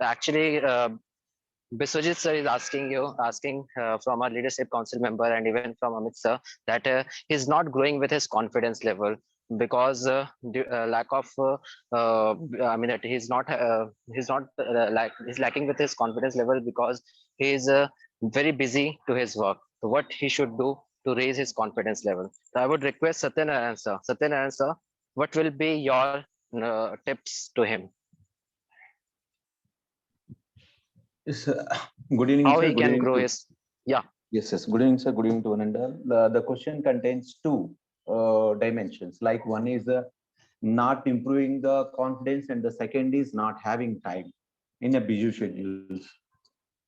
Actually, Biswajit sir is asking from our leadership council member and even from Amit sir that he's not growing with his confidence level because lack of, I mean that he's lacking with his confidence level because he is very busy to his work. So what he should do to raise his confidence level? So I would request Satyanarayan sir. Satyanarayan sir, what will be your tips to him? Yes, good evening, How sir. he Good can evening grow to his, yeah. yes. Good evening, sir. Good evening to one and all. The question contains two dimensions. Like one is not improving the confidence, and the second is not having time in a busy schedules.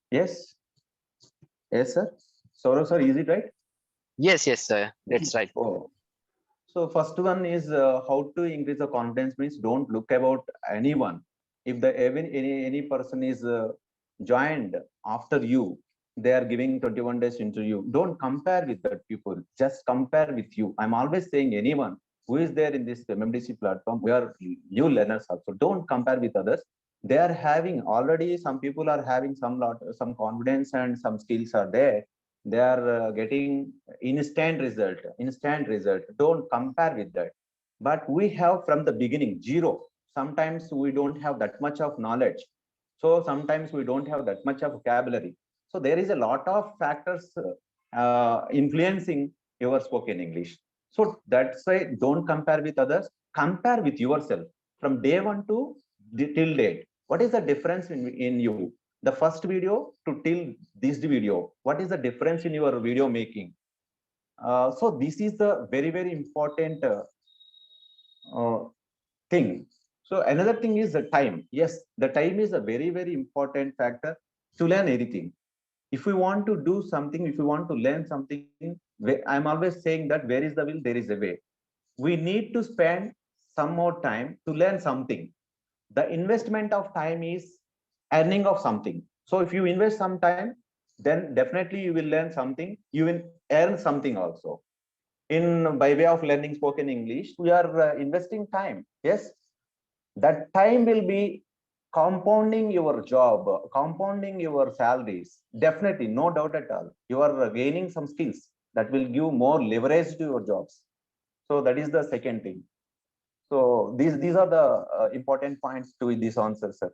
Yes, yes, sir. Saurav, sir, is it right? Yes, yes, sir. It's right. Oh, so first one is how to increase the confidence means don't look about anyone. If the even any person is joined after you, they are giving 21 days interview. Don't compare with that people. Just compare with you. I'm always saying anyone who is there in this MMDC platform, we are new learners also. Don't compare with others. They are having already some people are having some confidence and some skills are there. They are getting instant result. Don't compare with that. But we have from the beginning zero. Sometimes we don't have that much of knowledge, so sometimes we don't have that much of vocabulary. So there is a lot of factors influencing your spoken English. So that's why don't compare with others, compare with yourself from day one to till date. What is the difference in you, the first video to till this video? What is the difference in your video making? So this is the very important uh, thing. So another thing is the time. Yes, the time is a very important factor to learn anything. If we want to do something, if we want to learn something, I'm always saying that where is the will, there is a way. We need to spend some more time to learn something. The investment of time is earning of something. So if you invest some time, then definitely you will learn something. You will earn something also. In by way of learning spoken English, we are investing time. Yes, that time will be compounding your job, compounding your salaries. Definitely, no doubt at all. You are gaining some skills that will give more leverage to your jobs. So that is the second thing. So these are the important points to this answer, sir.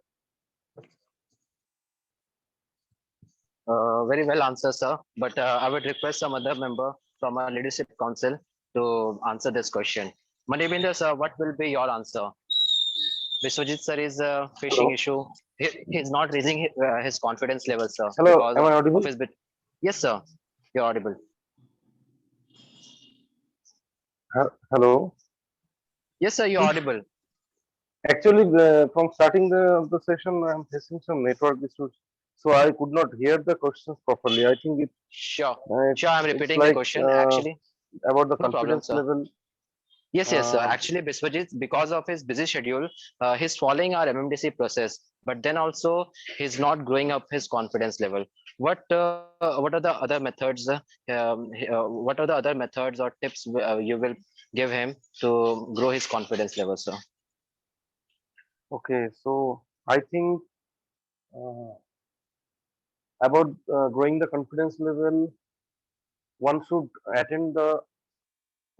Very well answered, sir. But I would request some other member from our leadership council to answer this question. Manibindra, sir, what will be your answer? Biswajit sir is facing Hello. issue. He's not raising his confidence level, sir, Hello. because Am I of audible? his bit. Yes, sir. You're audible. Hello. Yes, sir. You're audible. Actually, from starting the session, I'm facing some network issues, so I could not hear the questions properly. I think Sure. Sure. I'm it's repeating the like question. Actually, about the no problem, confidence sir. level. Yes, yes, sir. Uh, Actually, Biswajit, because of his busy schedule, he's following our MMDC process, but then also he's not growing up his confidence level. What are the other methods? What are the other methods or tips you will give him to grow his confidence level, sir? okay, so I think uh, about growing the confidence level, one should attend the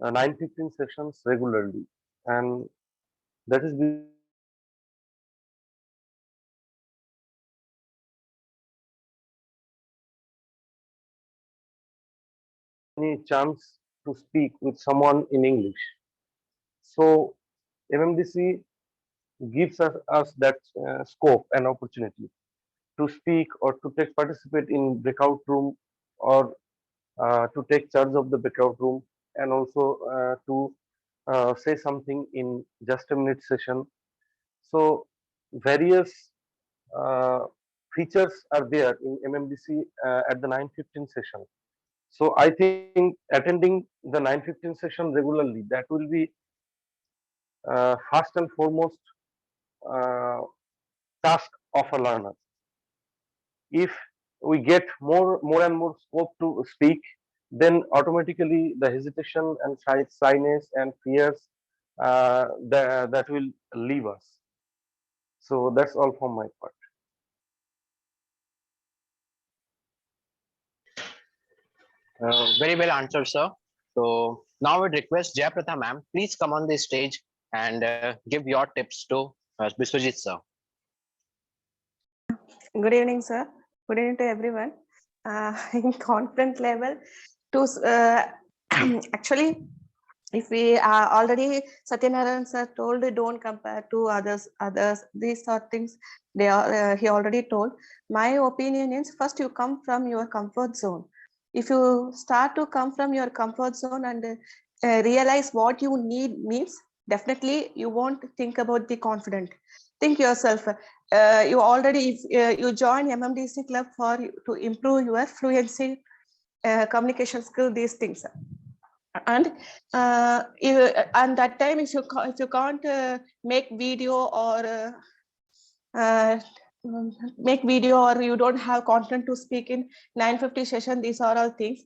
9:15 sessions regularly, and that is because any chance to speak with someone in English. So MMDC gives us that scope and opportunity to speak or to take participate in breakout room or to take charge of the breakout room and also to say something in just a minute session. So various uh, features are there in MMDC at the 9:15 session. So I think attending the 9:15 session regularly, that will be first and foremost uh, task of a learner. If we get more and more scope to speak, then automatically the hesitation and shyness and fears that will leave us. So that's all from my part. Very well answered, sir. So now I would request Jayapratha ma'am, please come on the stage and give your tips to Biswajit sir. Good evening, sir. Good evening to everyone. In confident level, to actually, if we are already Satyanarayan sir told, don't compare to others. These are things they are he already told. My opinion is first you come from your comfort zone. If you start to come from your comfort zone and realize what you need means, definitely you won't think about the confident. Think yourself. You already if you join MMDC club to improve your fluency, communication skill, these things, and and that time if you can't make video or uh, make video, or you don't have content to speak in 950 session, these are all things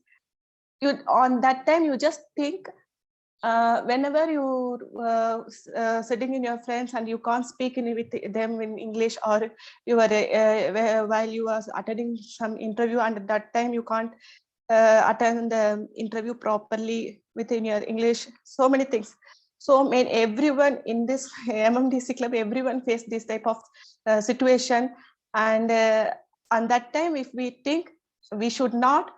you on that time you just think, whenever you sitting in your friends and you can't speak with them in English, or you are while you are attending some interview and at that time you can't attend the interview properly within your English, so many things. So everyone in this MMDC club, everyone face this type of situation, and on that time if we think we should not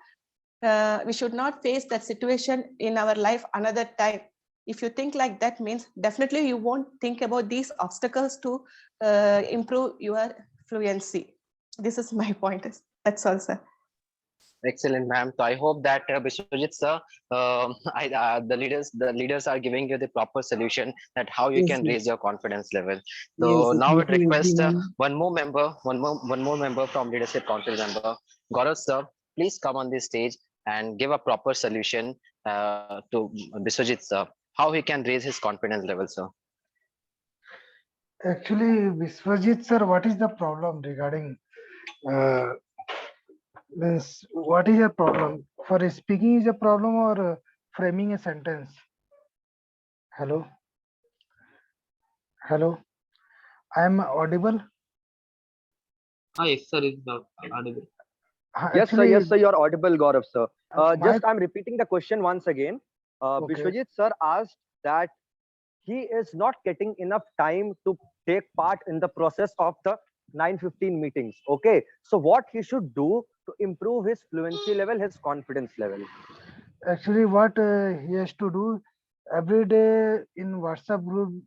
face that situation in our life another time. If you think like that means definitely you won't think about these obstacles to improve your fluency. This is my point. That's all, sir. Excellent, ma'am. So I hope that Biswajit sir, the leaders are giving you the proper solution that how you Yes, can yes, raise your confidence level. yes, So now I would definitely request everyone. one more member from leadership council member, Gaurav sir. Please come on this stage and give a proper solution to Biswajit sir, how he can raise his confidence level, sir. Actually, Viswajit sir, what is the problem regarding uh, means what is your problem? For speaking is a problem or framing a sentence? Hello, hello. I am audible. Ah, yes, sir, is not audible. Actually, Yes, sir, you're audible, Gaurav, sir. my Just I'm repeating the question once again. okay. Bishwajit, sir, asked that he is not getting enough time to take part in the process of the 9:15 meetings. Okay, so what he should do to improve his fluency level, his confidence level? Actually, what he has to do every day in WhatsApp group,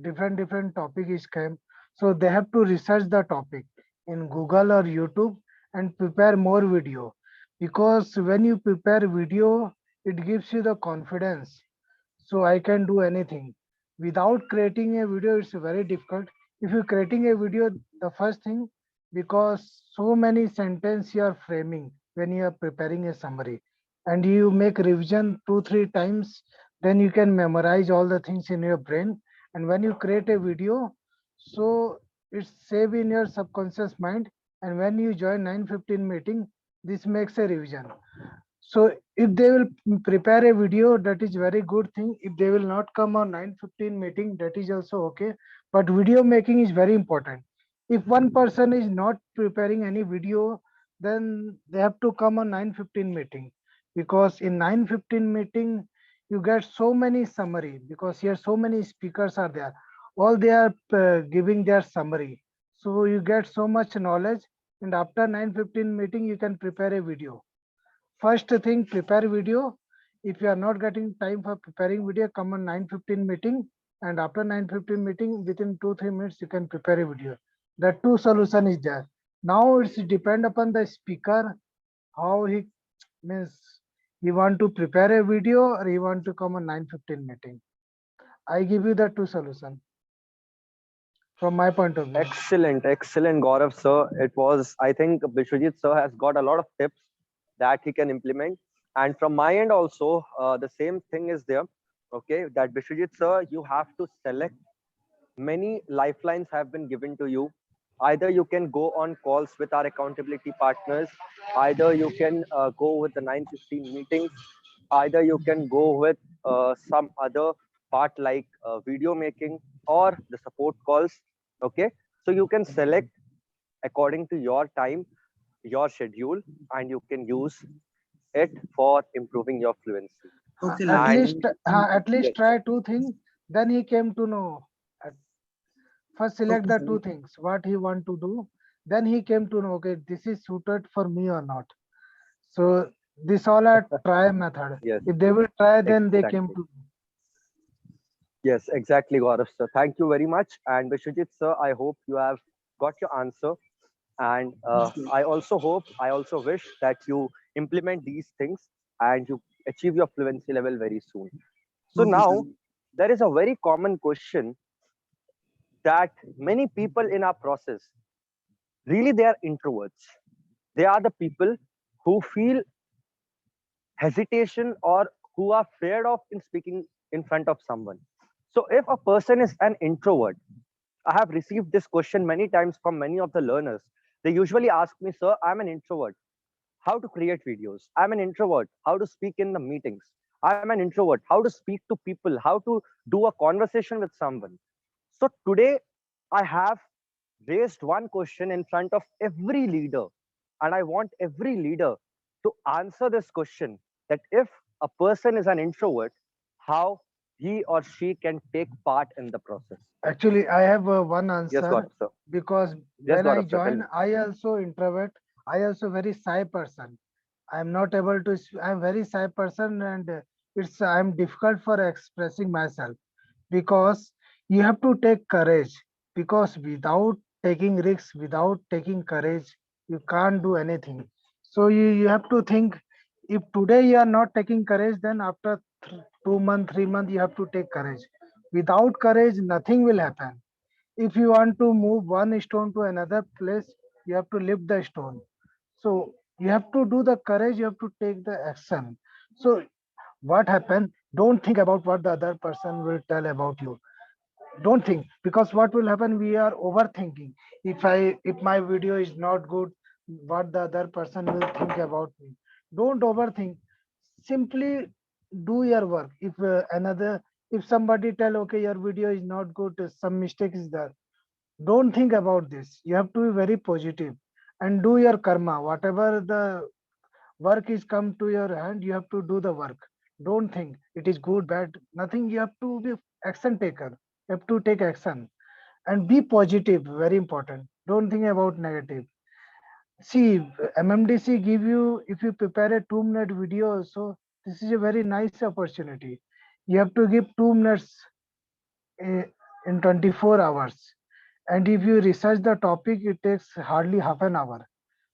different topic is came. So they have to research the topic in Google or YouTube and prepare more video. Because when you prepare video, it gives you the confidence. So I can do anything. Without creating a video, it's very difficult. If you're creating a video, the first thing, because so many sentence you are framing when you are preparing a summary, and you make revision 2 3 times, then you can memorize all the things in your brain. And when you create a video, so it's save in your subconscious mind, and when you join 9:15 meeting, this makes a revision. So if they will prepare a video, that is very good thing. If they will not come on 9:15 meeting, that is also okay. But video making is very important. If one person is not preparing any video, then they have to come on 9:15 meeting, because in 9:15 meeting you get so many summary, because here so many speakers are there. All they are giving their summary. So you get so much knowledge, and after 9:15 meeting you can prepare a video. First thing, prepare video. If you are not getting time for preparing video, come on 9:15 meeting, and after 9:15 meeting, within 2 3 minutes you can prepare a video. The two solution is there. Now it's depend upon the speaker how he means he want to prepare a video or he want to come on 9:15 meeting. I give you the two solution from my point of view. Excellent, Gaurav, sir. It was, I think, Bishwajit, sir, has got a lot of tips that he can implement. And from my end also, the same thing is there. Okay, that Bishwajit, sir, you have to select. Many lifelines have been given to you. Either you can go on calls with our accountability partners, either you can go with the 9:15 meetings, either you can go with some other part like video making or the support calls. Okay, so you can select according to your time, your schedule, and you can use it for improving your fluency. Okay, At like And least, at least yes, try two things. Then he came to know. At first, select okay, the sir. two things what he want to do. Then he came to know. Okay, this is suited for me or not. So this all a try method. yes, If they will try, then they came exactly. to. Yes, exactly, Gaurav sir. Thank you very much. And Vishwajit sir, I hope you have got your answer. And I also hope, I also wish that you implement these things and you achieve your fluency level very soon. So Okay, sir. now there is a very common question that many people in our process, really they are introverts. They are the people who feel hesitation or who are afraid of in speaking in front of someone. So if a person is an introvert, I have received this question many times from many of the learners. They usually ask me, sir, I'm an introvert, how to create videos. I'm an introvert, how to speak in the meetings. I'm an introvert, how to speak to people, how to do a conversation with someone. So today I have raised one question in front of every leader, and I want every leader to answer this question, that if a person is an introvert, how he or she can take part in the process. Actually, I have one Yes, answer Gaurav sir. because Yes, when I Gaurav sir, tell join, me. I also introvert. I also very shy person. I'm not able to. I'm very shy person, and it's I'm difficult for expressing myself because you have to take courage. Because without taking risks, without taking courage, you can't do anything. So you have to think. If today you are not taking courage, then after 2 months, 3 months, you have to take courage. Without courage, nothing will happen. If you want to move one stone to another place, you have to lift the stone. So you have to do the courage, you have to take the action. So what happened? Don't think about what the other person will tell about you. Don't think, because what will happen? We are overthinking. If my video is not good, what the other person will think about me. Don't overthink. Simply do your work. If somebody tell, okay, your video is not good, some mistake is there, don't think about this. You have to be very positive and do your karma. Whatever the work is come to your hand, you have to do the work. Don't think it is good, bad, nothing. You have to be action taker. You have to take action and be positive. Very important. Don't think about negative. See, MMDC give you, if you prepare a 2 minute video, so this is a very nice opportunity. You have to give 2 minutes eh, in 24 hours. And if you research the topic, it takes hardly half an hour.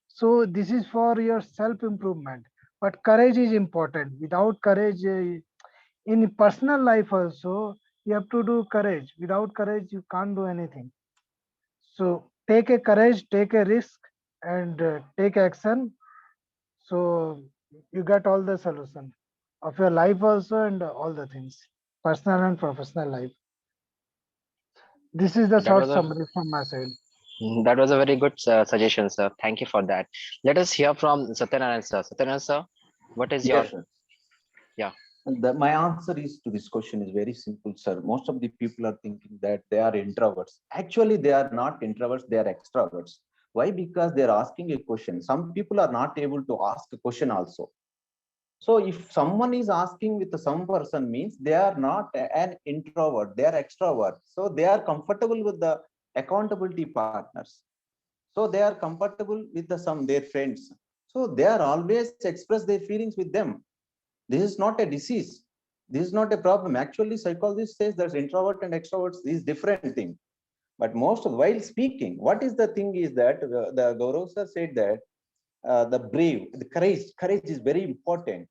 So this is for your self improvement. But courage is important. Without courage, in personal life also, you have to do courage. Without courage, you can't do anything. So take a courage, take a risk, and take action. So you get all the solution of your life also, and all the things, personal and professional life. This is the That short was a summary from my side. that was a very good suggestion, sir. Thank you for that. Let us hear from Satyanarayan sir. Satyanarayan sir, what is your Yes, sir. yeah? My answer is to this question is very simple, sir. Most of the people are thinking that they are introverts. Actually, they are not introverts, they are extroverts. Why? Because they are asking a question. Some people are not able to ask a question also. So if someone is asking with some person, means they are not an introvert, they are extrovert. So they are comfortable with the accountability partners. So they are comfortable with some their friends. So they are always express their feelings with them. This is not a disease. This is not a problem. Actually, psychologist says that introvert and extroverts is different thing. But most of while speaking, what is the thing is that the Gaurav sir said that the brave, the courage is very important.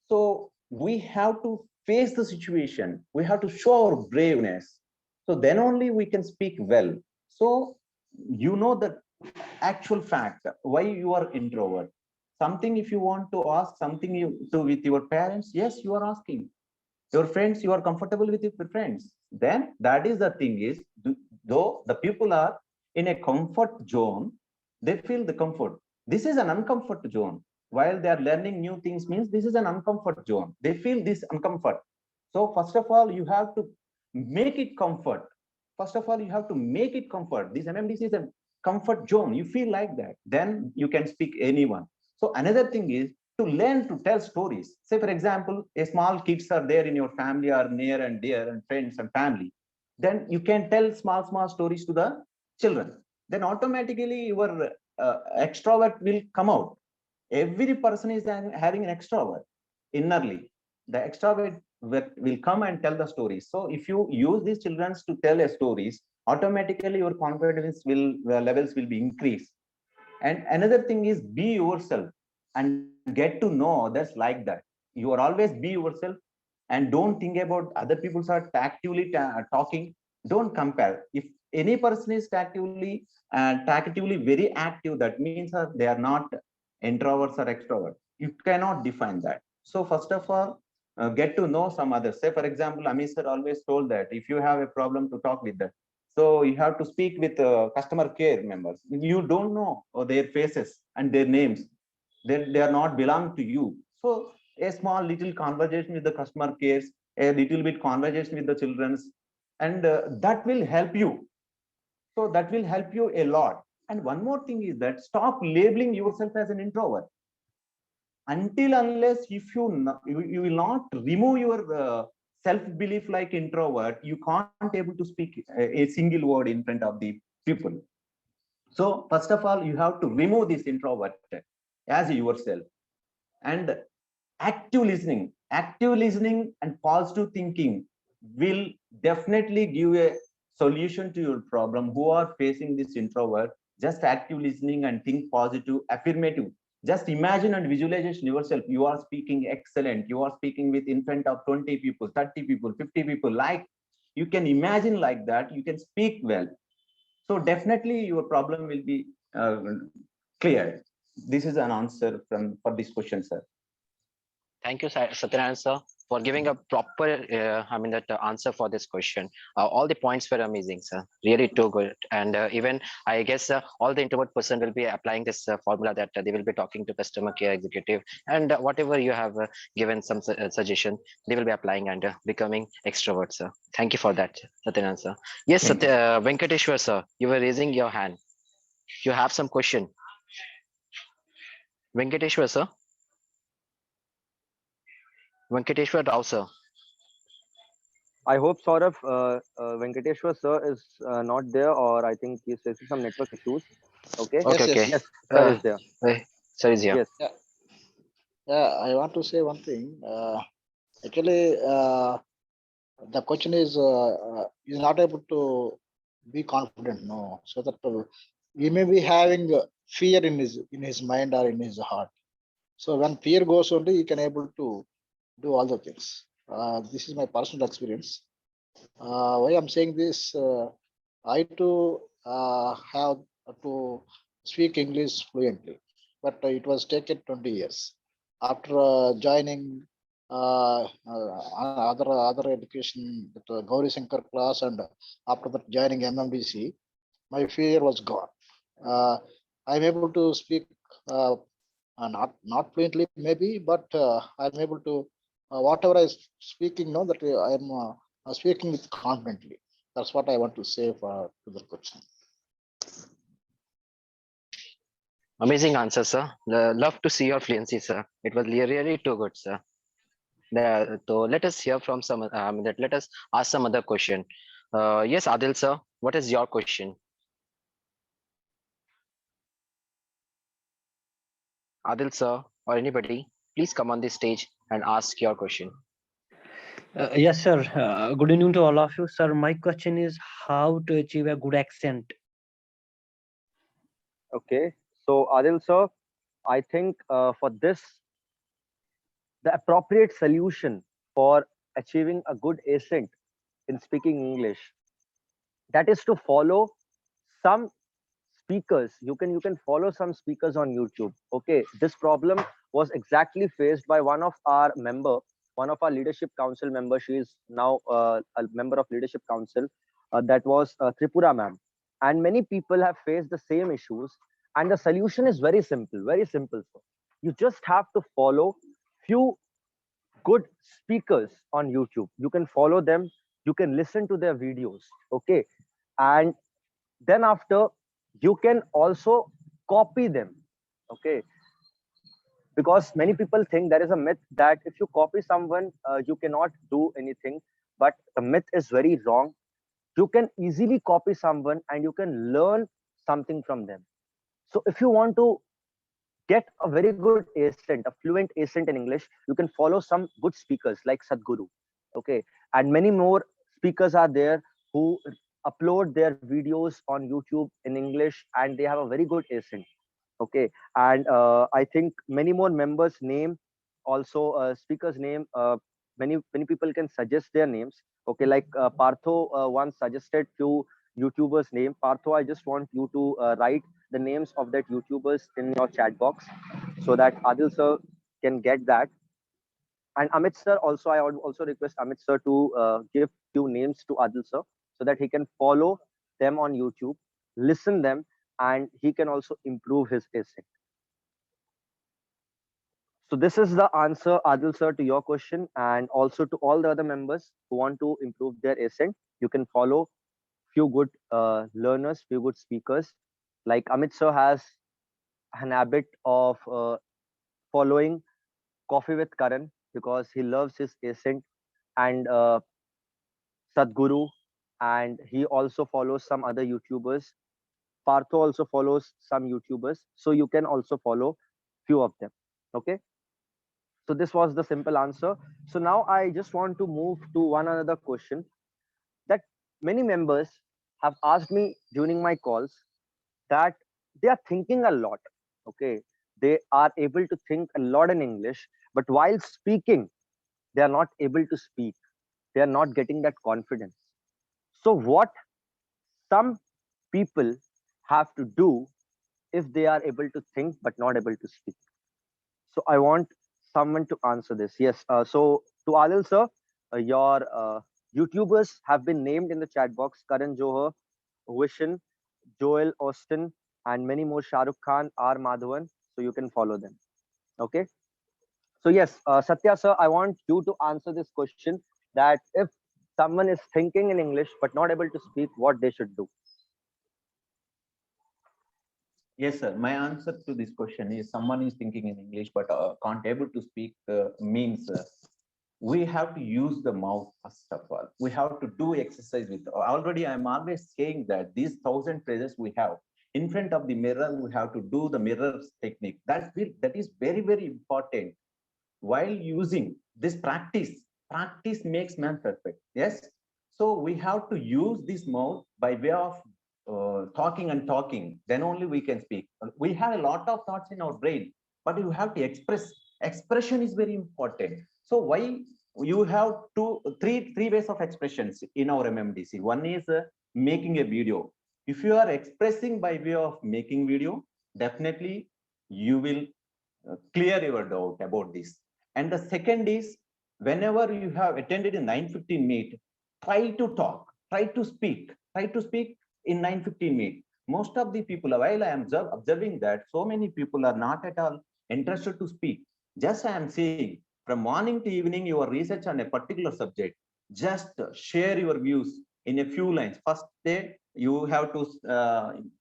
So we have to face the situation. We have to show our braveness. So then only we can speak well. So you know the actual fact why you are introvert. Something if you want to ask something you to with your parents, yes, you are asking. Your friends, you are comfortable with your friends. Then that is the thing is, though the people are in a comfort zone, they feel the comfort. This is an uncomfort zone. While they are learning new things, means this is an uncomfort zone. They feel this uncomfort. So first of all, you have to make it comfort. First of all, you have to make it comfort. This MMDC is a comfort zone. You feel like that. Then you can speak anyone. So another thing is, to learn to tell stories. Say, for example, a small kids are there in your family, are near and dear and friends and family. Then you can tell small stories to the children. Then automatically your extrovert will come out. Every person is having an extrovert innerly. The extrovert will come and tell the stories. So if you use these children to tell a stories, automatically your confidence will levels will be increased. And another thing is be yourself and get to know others like that. You are always be yourself and don't think about other people are actively talking. Don't compare. If any person is actively very active, that means they are not introverts or extroverts. You cannot define that. So first of all, get to know some others. Say, for example, Amish sir always told that if you have a problem, to talk with them. So you have to speak with customer care members. You don't know their faces and their names. They are not belong to you. So a small little conversation with the customer cares, a little bit conversation with the children's, and that will help you. So that will help you a lot. And one more thing is that stop labeling yourself as an introvert. Until unless if you will not remove your self belief like introvert, you can't able to speak a single word in front of the people. So first of all, you have to remove this introvert as yourself. And active listening and positive thinking will definitely give a solution to your problem. Who are facing this introvert, just active listening and think positive, affirmative. Just imagine and visualization yourself. You are speaking excellent. You are speaking with in front of 20 people, 30 people, 50 people. Like you can imagine like that. You can speak well. So definitely your problem will be cleared. This is an answer for this question, sir. Thank you, Satyanarayana sir, for giving a proper, that answer for this question. All the points were amazing, sir. Really too good. And even I guess all the introvert person will be applying this formula that they will be talking to customer care executive, and whatever you have given some suggestion, they will be applying and becoming extroverts, sir. Thank you for that, Satyanarayana sir. Yes, Thank you. Venkateshwar sir, you were raising your hand. You have some question. Venkateshwar sir. Venkateshwar Rao sir. I hope Saurabh, Venkateshwar sir is not there, or I think he's facing some network issues. Okay. Okay, Yes, okay. yes. Yes, sir Uh, is there. sir is here. Yes. Yeah, yeah. I want to say one thing. Actually, the question is not able to be confident. No, so that he may be having fear in his mind or in his heart. So when fear goes only, he can able to do all the things. This is my personal experience. Why I'm saying this, I too have to speak English fluently, but it was taken 20 years. After joining other education, the Gauri Shankar class, and after that joining MMDC, my fear was gone. I'm able to speak not fluently maybe, but I'm able to whatever I speaking now that I'm speaking with confidently. That's what I want to say for to the question. Amazing answer, sir. Love to see your fluency, sir. It was really too good, sir. So let us hear from some. Let us ask some other question. Yes, Adil, sir. What is your question? Adil, sir, or anybody, please come on the stage and ask your question. Yes, sir. Good evening to all of you, sir. My question is how to achieve a good accent. Okay. So Adil sir, I think for this, the appropriate solution for achieving a good accent in speaking English, that is to follow some speakers. You can follow some speakers on YouTube. Okay, this problem was exactly faced by one of our leadership council members. She is now a member of leadership council. That was Tripura ma'am, and many people have faced the same issues. And the solution is very simple, very simple. Sir. You just have to follow few good speakers on YouTube. You can follow them. You can listen to their videos. Okay, and then after you can also copy them. Okay, because many people think there is a myth that if you copy someone, you cannot do anything. But the myth is very wrong. You can easily copy someone and you can learn something from them. So if you want to get a very good accent, a fluent accent in English, you can follow some good speakers like Sadhguru. Okay. And many more speakers are there who upload their videos on YouTube in English and they have a very good accent. Okay. And I think many more members name, also speakers name, many people can suggest their names. Okay. Like Partho once suggested few YouTubers name. Partho, I just want you to write the names of that YouTubers in your chat box so that Adil sir can get that. And Amit sir also, I would also request Amit sir to give few names to Adil sir so that he can follow them on YouTube, listen them, and he can also improve his essay. So this is the answer, Adil sir, to your question, and also to all the other members who want to improve their ascent. You can follow few good learners, few good speakers. Like Amit sir has an habit of following Coffee with Karan because he loves his ascent, and Sadhguru, and he also follows some other YouTubers. Partho also follows some YouTubers, so you can also follow few of them. Okay. So this was the simple answer. So now I just want to move to one another question that many members have asked me during my calls, that they are thinking a lot. Okay. They are able to think a lot in English, but while speaking, they are not able to speak. They are not getting that confidence. So what some people have to do if they are able to think but not able to speak? So I want someone to answer this. Yes. So to Adil sir, your YouTubers have been named in the chat box: Karan Johar, Vishen, Joel Austin, and many more. Shah Rukh Khan, R Madhavan. So you can follow them. Okay. So yes, Satya sir, I want you to answer this question: that if someone is thinking in English but not able to speak, what they should do? Yes, sir. My answer to this question is someone is thinking in English but can't able to speak means we have to use the mouth first of all. We have to do exercise with. Already, I'm always saying that these 1,000 phrases we have in front of the mirror, we have to do the mirror technique. That is very very important. While using this practice, practice makes man perfect. Yes. So we have to use this mouth by way of talking and talking, then only we can speak. We have a lot of thoughts in our brain, but you have to express. Expression is very important. So why you have three ways of expressions in our MMDC. One is making a video. If you are expressing by way of making video, definitely you will clear your doubt about this. And the second is, whenever you have attended a 9:15 meet, try to talk, try to speak in 9:15 meet. Most of the people, while I am observing that so many people are not at all interested to speak. Just I am saying, from morning to evening, your research on a particular subject, just share your views in a few lines. First day, you have to,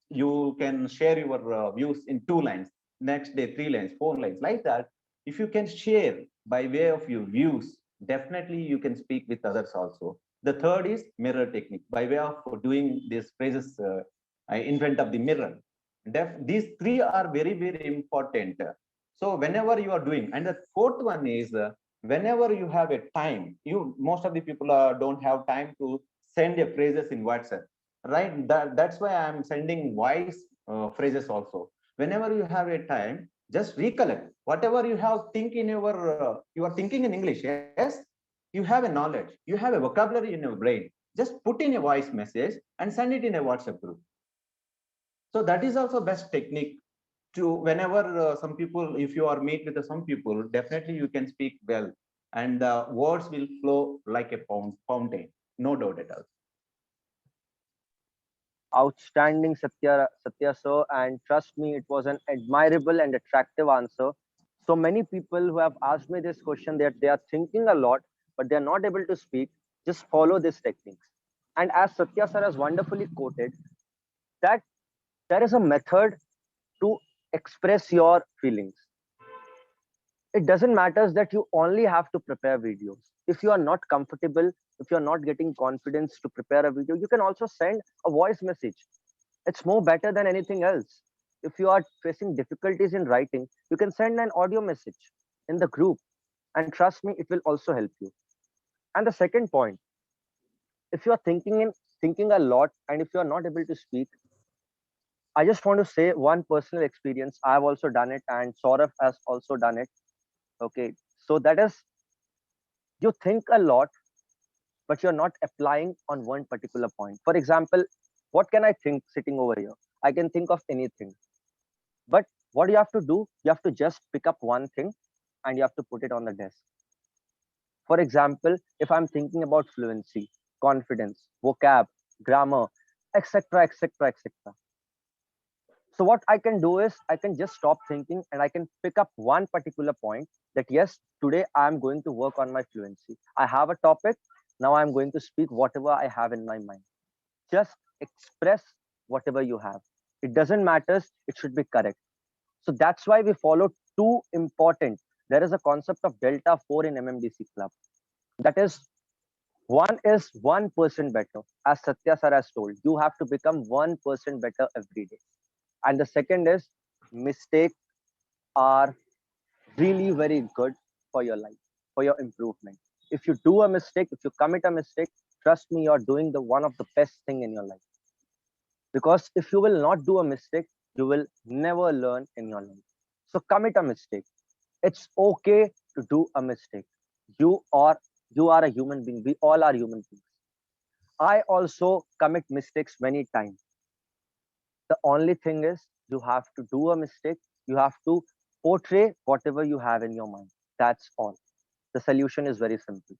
you can share your views in 2 lines. Next day, 3 lines, 4 lines, like that. If you can share by way of your views, definitely you can speak with others also. The third is mirror technique, by way of doing these phrases in front of the mirror. These three are very very important. So whenever you are doing, and the fourth one is whenever you have a time, you most of the people don't have time to send a phrases in WhatsApp, right? That's why I am sending voice phrases also. Whenever you have a time, just recollect whatever you have think in your you are thinking in English. Yes, you have a knowledge, you have a vocabulary in your brain. Just put in a voice message and send it in a WhatsApp group. So that is also best technique to whenever some people, if you are meet with some people, definitely you can speak well, and words will flow like a fountain, no doubt at all. Outstanding, Satya sir, and trust me, it was an admirable and attractive answer. So many people who have asked me this question, that they are thinking a lot, but they are not able to speak, just follow these techniques. And as Satya sir has wonderfully quoted, that there is a method to express your feelings. it doesn't matter that you only have to prepare videos. If you are not comfortable, if you're not getting confidence to prepare a video, you can also send a voice message. It's more better than anything else. If you are facing difficulties in writing, you can send an audio message in the group, and trust me, it will also help you. And the second point, if you are thinking a lot, and if you are not able to speak, I just want to say one personal experience. I have also done it, and Saurav has also done it. Okay, so that is, you think a lot, but you're not applying on one particular point. For example, what can I think sitting over here? I can think of anything. But what you have to do, you have to just pick up one thing and you have to put it on the desk. For example, if I'm thinking about fluency, confidence, vocab, grammar, etc., etc., etc. So what I can do is I can just stop thinking and I can pick up one particular point that yes, today I'm going to work on my fluency. I have a topic. Now I'm going to speak whatever I have in my mind. Just express whatever you have. It doesn't matter. It should be correct. So that's why we follow two important. There is a concept of Delta 4 in MMDC Club. That is, one is 1% better. As Satya sir has told, you have to become 1% better every day. And the second is, mistakes are really very good for your life, for your improvement. If you do a mistake, if you commit a mistake, trust me, you're doing the one of the best thing in your life. Because if you will not do a mistake, you will never learn in your life. So commit a mistake. It's okay to do a mistake. You are you are a human being. We all are human beings. I also commit mistakes many times. The only thing is you have to do a mistake. You have to portray whatever you have in your mind. That's all. The solution is very simple.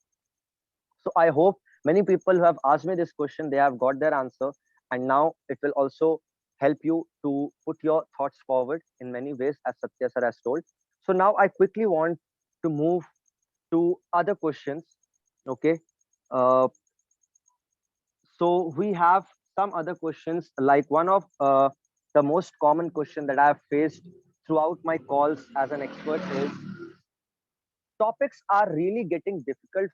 So I hope many people who have asked me this question, they have got their answer. And now it will also help you to put your thoughts forward in many ways, as Satya sir has told. So now I quickly want to move to other questions. Okay. Uh, so we have some other questions, like one of the most common question that I have faced throughout my calls as an expert is, topics are really getting difficult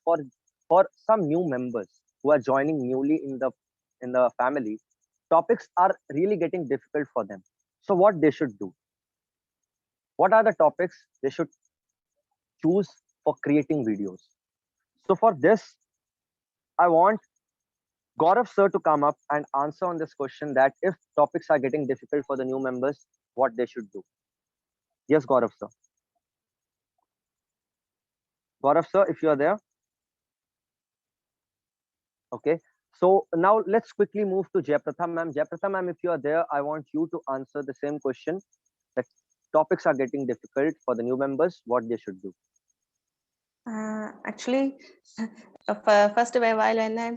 for some new members who are joining newly in the family. Topics are really getting difficult for them. So what they should do? What are the topics they should choose for creating videos? So for this, I want Gaurav sir to come up and answer on this question, that if topics are getting difficult for the new members, what they should do. Yes, Gaurav sir. Gaurav sir, if you are there. Okay. So now let's quickly move to Jayapratha ma'am. Jayapratha ma'am, if you are there, I want you to answer the same question, that topics are getting difficult for the new members, what they should do. Actually, first while when I'm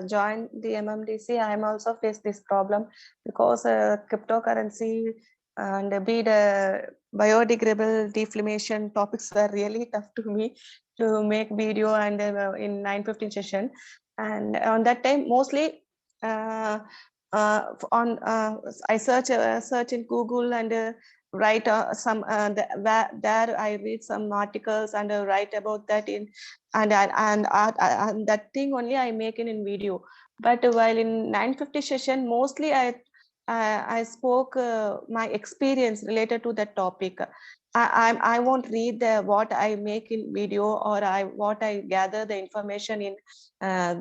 joined the MMDC, I'm also faced this problem because cryptocurrency and be the biodegradable deflation topics were really tough to me to make video, and in 9:15 session, and on that time mostly on I search in Google and write some there I read some articles and write about that in, and that thing only I make it in video. But while in 9:50 session, mostly I spoke my experience related to that topic. I won't read the what I make in video, or what I gather the information in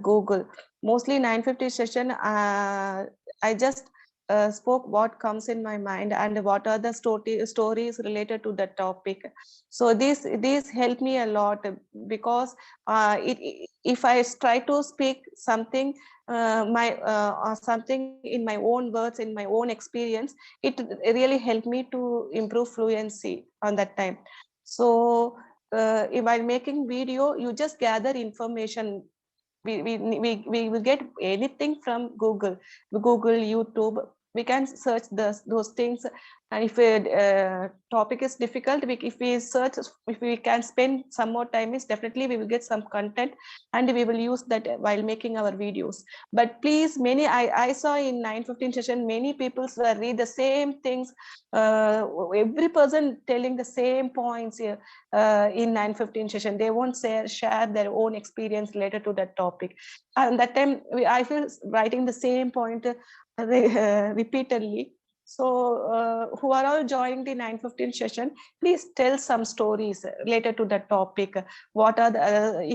Google. Mostly 9:50 session, I just spoke what comes in my mind and what are the stories related to the topic. So these help me a lot, because if I try to speak something or something in my own words, in my own experience, it really helped me to improve fluency on that time. So while making video, you just gather information. We will get anything from Google, YouTube. we can search those things. And if a topic is difficult, if we search, if we can spend some more time, is definitely we will get some content, and we will use that while making our videos. But please, many I saw in 9:15 session, many people were read the same things, every person telling the same points here in 9:15 session. They won't share their own experience related to that topic. And that time I feel writing the same point repeatedly. So who are all joining the 9:15 session, please tell some stories related to that topic. What are the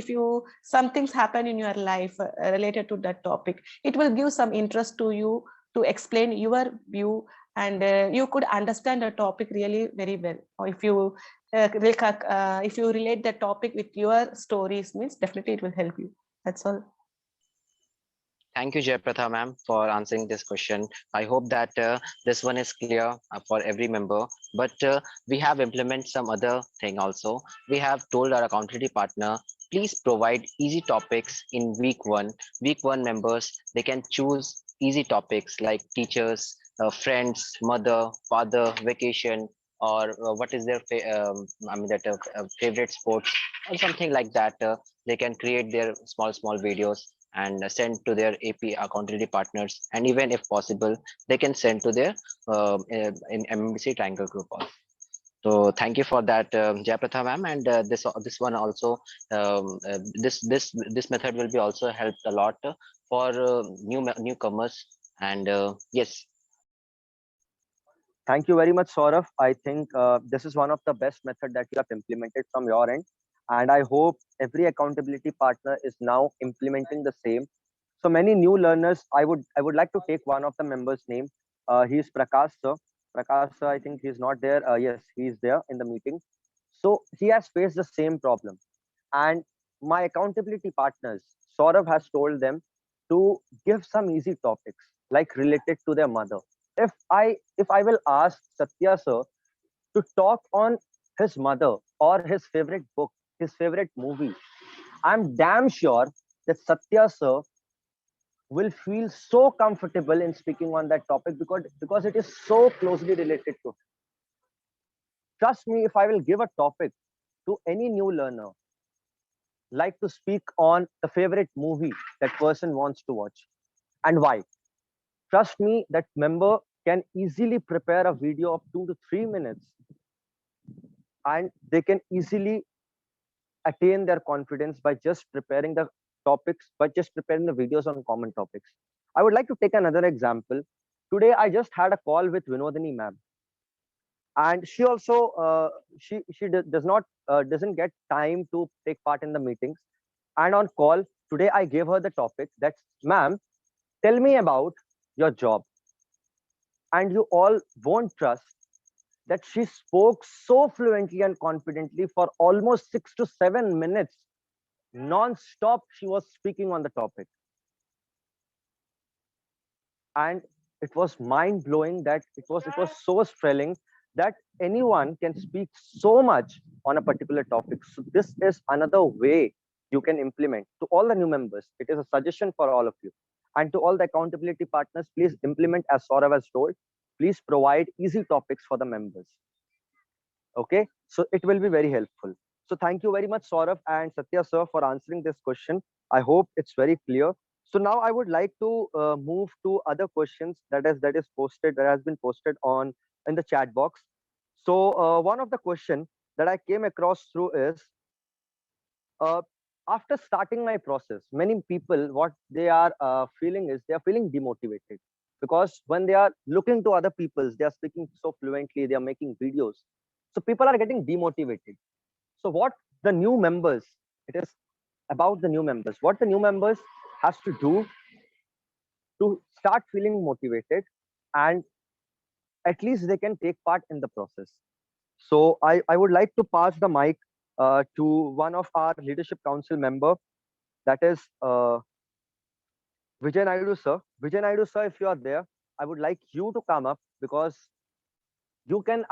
if you some things happen in your life related to that topic, it will give some interest to you to explain your view, and you could understand the topic really very well. Or if you if you relate the topic with your stories, means definitely it will help you. That's all. Thank you, Jayapratha ma'am, for answering this question. I hope that this one is clear for every member. But we have implemented some other thing also. We have told our accountability partner, please provide easy topics in week one. Week one members, they can choose easy topics like teachers, friends, mother, father, vacation, or what is their favorite sports or something like that. They can create their small videos and send to their AP accountability partners, and even if possible, they can send to their in MMBC Triangle group also. So thank you for that, Jayapratha ma'am, and this one also this method will be also helped a lot for newcomers, and yes. Thank you very much, Saurav. I think this is one of the best method that you have implemented from your end. And I hope every accountability partner is now implementing the same. So many new learners, I would like to take one of the members' name. He is Prakash sir. Prakash sir, I think he's not there. Yes, he is there in the meeting. So he has faced the same problem. And my accountability partners, Saurav has told them to give some easy topics like related to their mother. If I will ask Satya sir to talk on his mother or his favorite book, his favorite movie, I'm damn sure that Satya sir will feel so comfortable in speaking on that topic because it is so closely related to him. Trust me, if I will give a topic to any new learner, like to speak on the favorite movie that person wants to watch and why, trust me, that member can easily prepare a video of 2 to 3 minutes, and they can easily attain their confidence by just preparing the topics, by just preparing the videos on common topics. I would like to take another example. Today I just had a call with Vinodini ma'am, and she also does not doesn't get time to take part in the meetings. And on call today I gave her the topic that, ma'am, tell me about your job. And you all won't trust that she spoke so fluently and confidently for almost 6 to 7 minutes non-stop. She was speaking on the topic, and it was mind-blowing that it was so thrilling that anyone can speak so much on a particular topic. So this is another way you can implement. To all the new members, it is a suggestion for all of you, and to all the accountability partners, please implement as Saurav has told. Please provide easy topics for the members. Okay, so it will be very helpful. So thank you very much, Saurav and Satya sir, for answering this question. I hope it's very clear. So now I would like to move to other questions that has been posted on in the chat box. So one of the question that I came across through is, uh, after starting my process, many people, what they are feeling is they are feeling demotivated, because when they are looking to other people's, they are speaking so fluently, they are making videos, so people are getting demotivated. So what the new members, it is about the new members, what the new members has to do to start feeling motivated, and at least they can take part in the process. So I would like to pass the mic to one of our leadership council member, that is Vijay Naidu sir. Vijay Naidu sir, if you are there, I would like you to come up, because you can,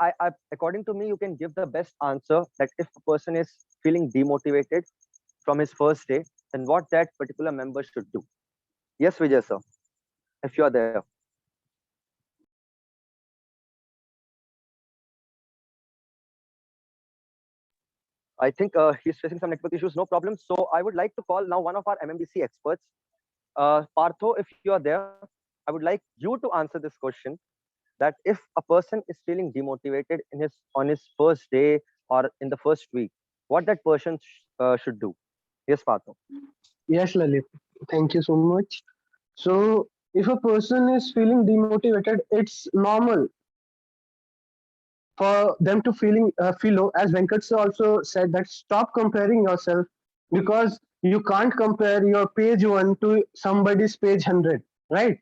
according to me, you can give the best answer that if a person is feeling demotivated from his first day, then what that particular member should do. Yes, Vijay sir, if you are there. I think he's facing some network issues. No problem. So I would like to call now one of our MMDC experts. Partho, if you are there, I would like you to answer this question. That if a person is feeling demotivated on his first day or in the first week, what that person should do. Yes, Partho. Yes, Lalit. Thank you so much. So, if a person is feeling demotivated, it's normal for them to feel low. As Venkat sir also said, that stop comparing yourself, because you can't compare your page 1 to somebody's page 100, right?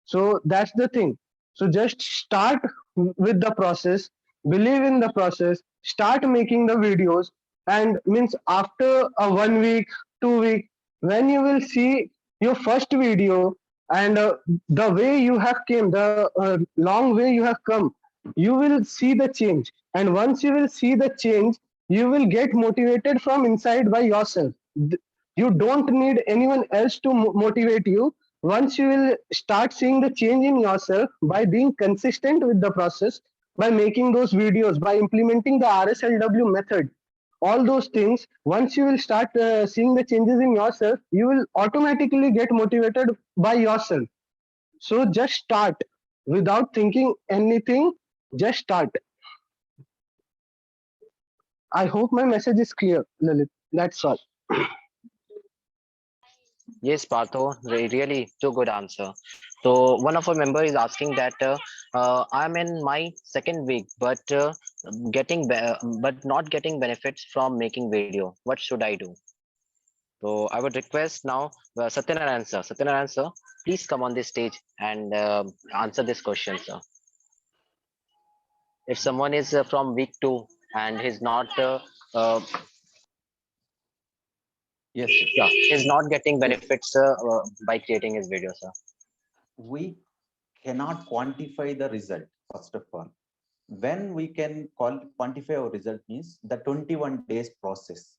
So that's the thing. So just start with the process, believe in the process, start making the videos, and means after a 1 week, 2 week, when you will see your first video, and the way you have came, the long way you have come, you will see the change. And once you will see the change, you will get motivated from inside by yourself. You don't need anyone else to motivate you. Once you will start seeing the change in yourself by being consistent with the process, by making those videos, by implementing the RSLW method, all those things, once you will start seeing the changes in yourself, you will automatically get motivated by yourself. So just start without thinking anything, just start. I hope my message is clear, Lalit. That's all. Yes, Partho, really too good answer. So one of our member is asking that I'm in my second week, but but not getting benefits from making video. What should I do? So I would request now Satyanarayan sir. Satyanarayan sir, please come on this stage and answer this question, sir. If someone is from week 2 and he's not uh, Yes, yeah, he's not getting benefits by creating his video, sir. we cannot quantify the result, first of all. When we can quantify our result means the 21 days process.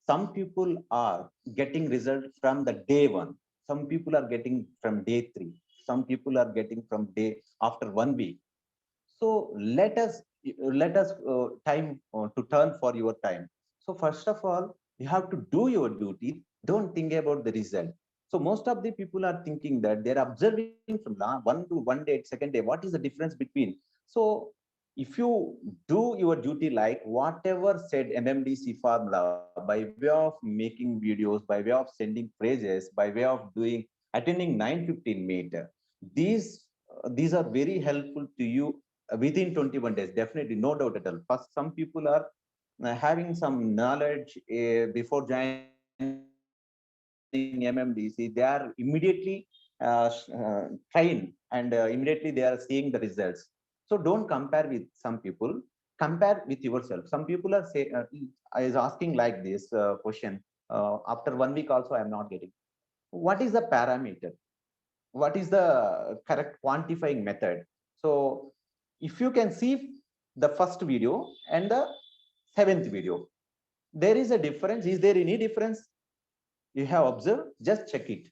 Some people are getting result from the day 1. Some people are getting from day 3. Some people are getting from day after 1 week. So let us time to turn for your time. So first of all, you have to do your duty. Don't think about the result. So most of the people are thinking that they're observing from 1 day, second day. What is the difference between? So if you do your duty like whatever said MMDC formula by way of making videos, by way of sending phrases, by way of doing attending 9:15 meter, these are very helpful to you within 21 days, definitely, no doubt at all. First, some people are having some knowledge before joining MMDC, they are immediately trained and immediately they are seeing the results. So don't compare with some people, compare with yourself. Some people are is asking like this question, after 1 week also I am not getting. What is the parameter? What is the correct quantifying method? So if you can see the first video and the 7th video, there is a difference. Is there any difference you have observed? Just check it.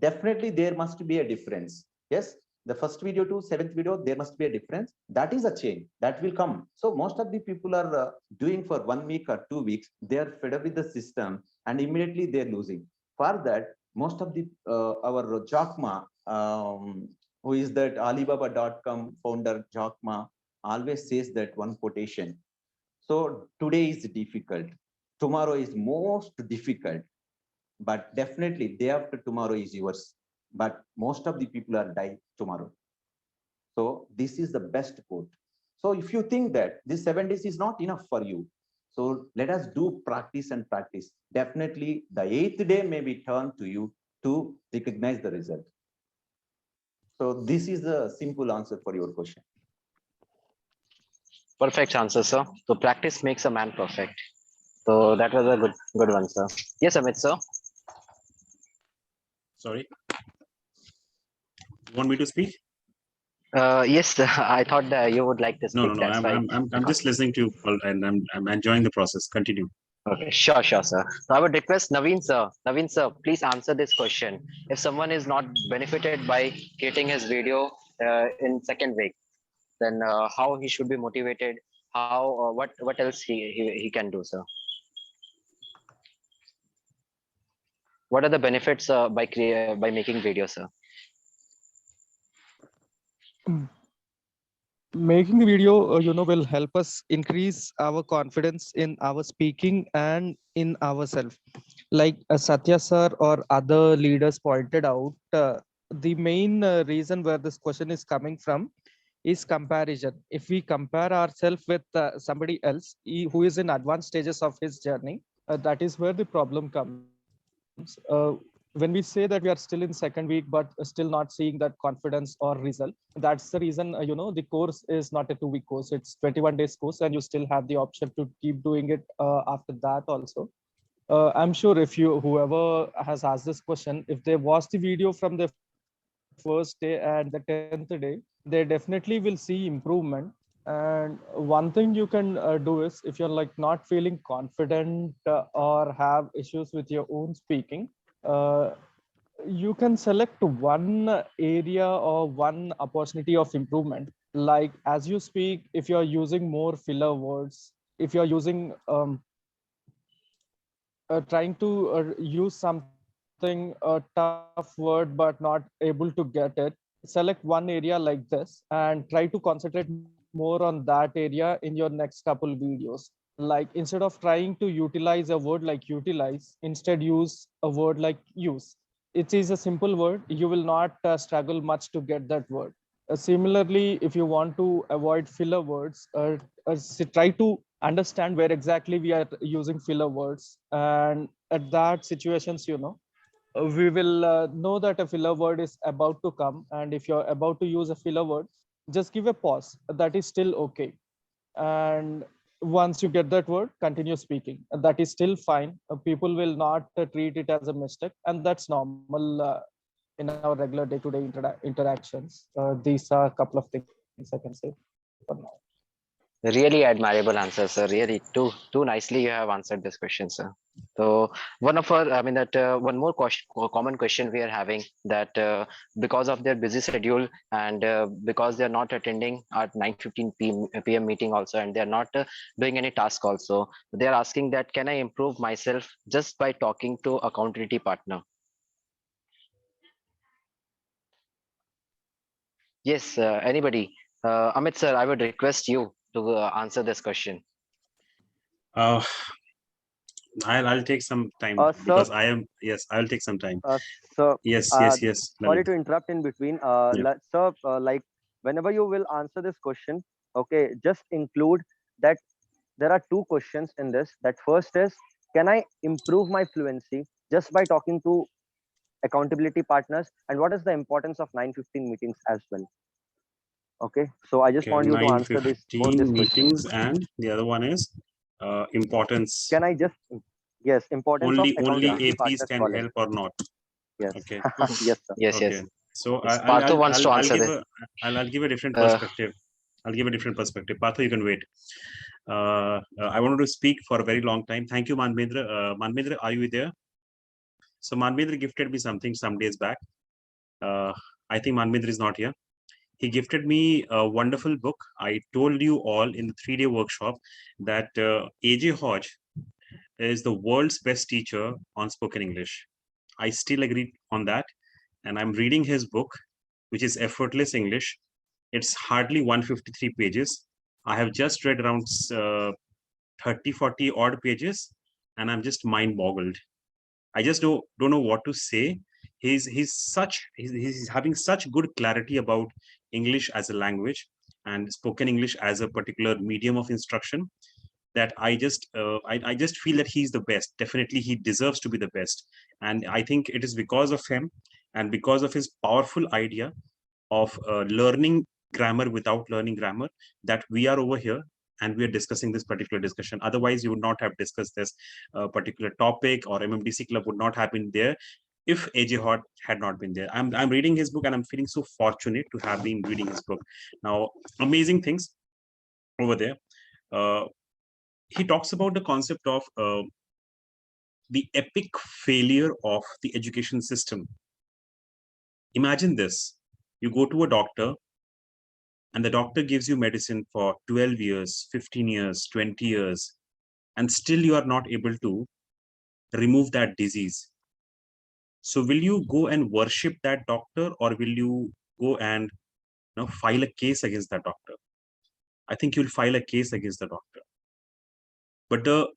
Definitely there must be a difference. Yes, the first video to 7th video, there must be a difference. That is a change that will come. So most of the people are doing for 1 week or 2 weeks, they are fed up with the system and immediately they're losing. For that, most of the our Jack Ma, who is that Alibaba.com founder, Jack Ma, always says that one quotation. So today is difficult, tomorrow is most difficult, but definitely day after tomorrow is yours. But most of the people are die tomorrow. So this is the best quote. So if you think that this 7 days is not enough for you, so let us do practice and practice. Definitely the 8th day may be turned to you to recognize the result. So this is the simple answer for your question. Perfect answer, sir. So practice makes a man perfect. So that was a good one, sir. Yes, Amit, sir. Sorry. You want me to speak? Yes, I thought that you would like to No, speak. no, no. That's why. I'm just listening to you, and I'm enjoying the process. Continue. Okay, sure, sir. So I would request Naveen, sir. Naveen, sir, please answer this question. If someone is not benefited by creating his video in second week, then how he should be motivated how what else he can do, sir? What are the benefits by making videos, sir? Mm. Making the video will help us increase our confidence in our speaking and in ourselves, like Satya sir or other leaders pointed out. The main reason where this question is coming from is comparison. If we compare ourselves with somebody else who is in advanced stages of his journey, that is where the problem comes. When we say that we are still in second week but still not seeing that confidence or result, that's the reason the course is not a 2-week course, it's 21 days course, and you still have the option to keep doing it after that also. I'm sure if you, whoever has asked this question, if they watch the video from the first day and the 10th day, they definitely will see improvement. And one thing you can do is, if you're like not feeling confident or have issues with your own speaking, uh, you can select one area or one opportunity of improvement. Like as you speak, if you're using more filler words, if you're using trying to use something a tough word but not able to get it, select one area like this and try to concentrate more on that area in your next couple videos. Like instead of trying to utilize a word like utilize, instead use a word like use. It is a simple word, you will not struggle much to get that word. Similarly, if you want to avoid filler words, try to understand where exactly we are using filler words, and at that situations, we will know that a filler word is about to come, and if you're about to use a filler word, just give a pause, that is still okay. And once you get that word, continue speaking, that is still fine. People will not treat it as a mistake, and that's normal in our regular day-to-day interactions. These are a couple of things I can say for now. Really admirable answer, sir. Really, too nicely you have answered this question, sir. So one of our, I mean that one more question, common question we are having, that because of their busy schedule and because they are not attending at 9:15 p.m. meeting also, and they are not doing any task also, they are asking that can I improve myself just by talking to accountability partner? Yes, anybody? Amit sir, I would request you to answer this question. Uh, I'll take some time Sir, because I am, yes, I'll take some time. so Yes, yes, yes, sorry Lalit. to interrupt in between. Yeah. Sir, like whenever you will answer this question, okay, just include that there are two questions in this. That first is, can I improve my fluency just by talking to accountability partners? And what is the importance of 9:15 meetings as well? Okay, so I just Okay, want you to answer this both 9:15 these questions. meetings, and the other one is importance. Can I just, yes, importance of Only Yeah. accountability APs partners can calling. help or not. Yes. Okay. Yes, sir. Yes, Okay. yes. So Yes, Partho wants to I'll answer give this. a I'll give a different Uh, perspective. I'll give a different perspective. Partho, you can wait. I wanted to speak for a very long time. Thank you, Manmendra. Manmendra, are you there? So Manmendra gifted me something some days back. Uh, I think Manmendra is not here. He gifted me a wonderful book. I told you all in the 3-day workshop that AJ Hodge is the world's best teacher on spoken English. I still agree on that. And I'm reading his book, which is Effortless English. It's hardly 153 pages. I have just read around 30, 40 odd pages, and I'm just mind boggled. I just don't know what to say. He's having such good clarity about English as a language and spoken English as a particular medium of instruction, that I just feel that he's the best. Definitely, he deserves to be the best, and I think it is because of him and because of his powerful idea of learning grammar without learning grammar that we are over here and we are discussing this particular discussion. Otherwise, you would not have discussed this particular topic, or MMDC Club would not have been there if AJ Hort had not been there. I'm reading his book and I'm feeling so fortunate to have been reading his book. Now, amazing things over there. Uh, he talks about the concept of the epic failure of the education system. Imagine this: you go to a doctor, and the doctor gives you medicine for 12 years, 15 years, 20 years, and still you are not able to remove that disease. So will you go and worship that doctor, or will you go and file a case against that doctor? I think you'll file a case against the doctor. But the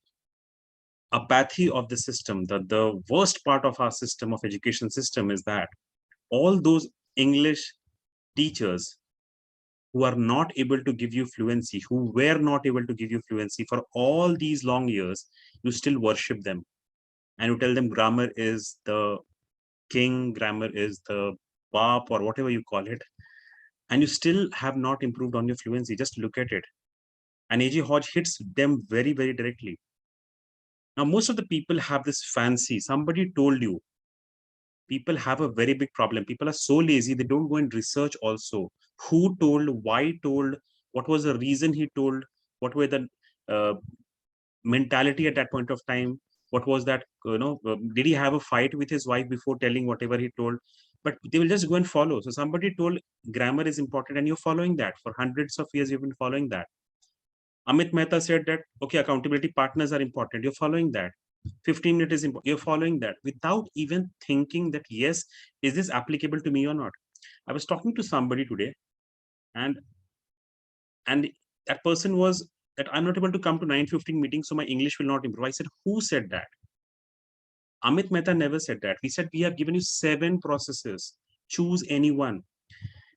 apathy of the system, the worst part of our system, of education system, is that all those English teachers who are not able to give you fluency, who were not able to give you fluency for all these long years, you still worship them. And you tell them grammar is the king, grammar is the bap, or whatever you call it. And you still have not improved on your fluency. Just look at it. And A.J. Hodge hits them very, very directly. Now, most of the people have this fancy. Somebody told you. People have a very big problem. People are so lazy, they don't go and research also. Who told, why told, what was the reason he told, what were the mentality at that point of time, what was that, did he have a fight with his wife before telling whatever he told? But they will just go and follow. So somebody told grammar is important and you're following that. For hundreds of years, you've been following that. Amit Mehta said that, okay, accountability partners are important. You're following that. 15 minutes is important. You're following that without even thinking that, yes, is this applicable to me or not? I was talking to somebody today, and that person was that I'm not able to come to 9:15 meeting, so my English will not improve. I said, who said that? Amit Mehta never said that. He said, we have given you 7 processes. Choose any one.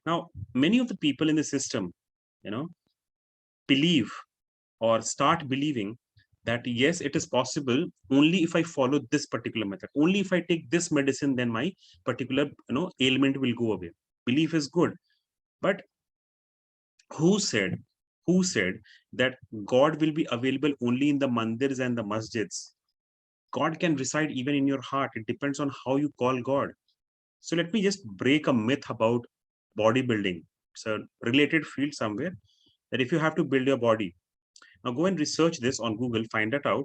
Now, many of the people in the system, believe or start believing that, yes, it is possible only if I follow this particular method. Only if I take this medicine, then my particular, ailment will go away. Belief is good. But who said that God will be available only in the mandirs and the masjids? God can reside even in your heart. It depends on how you call God. So let me just break a myth about bodybuilding. It's a related field somewhere, that if you have to build your body, now go and research this on Google, find that out.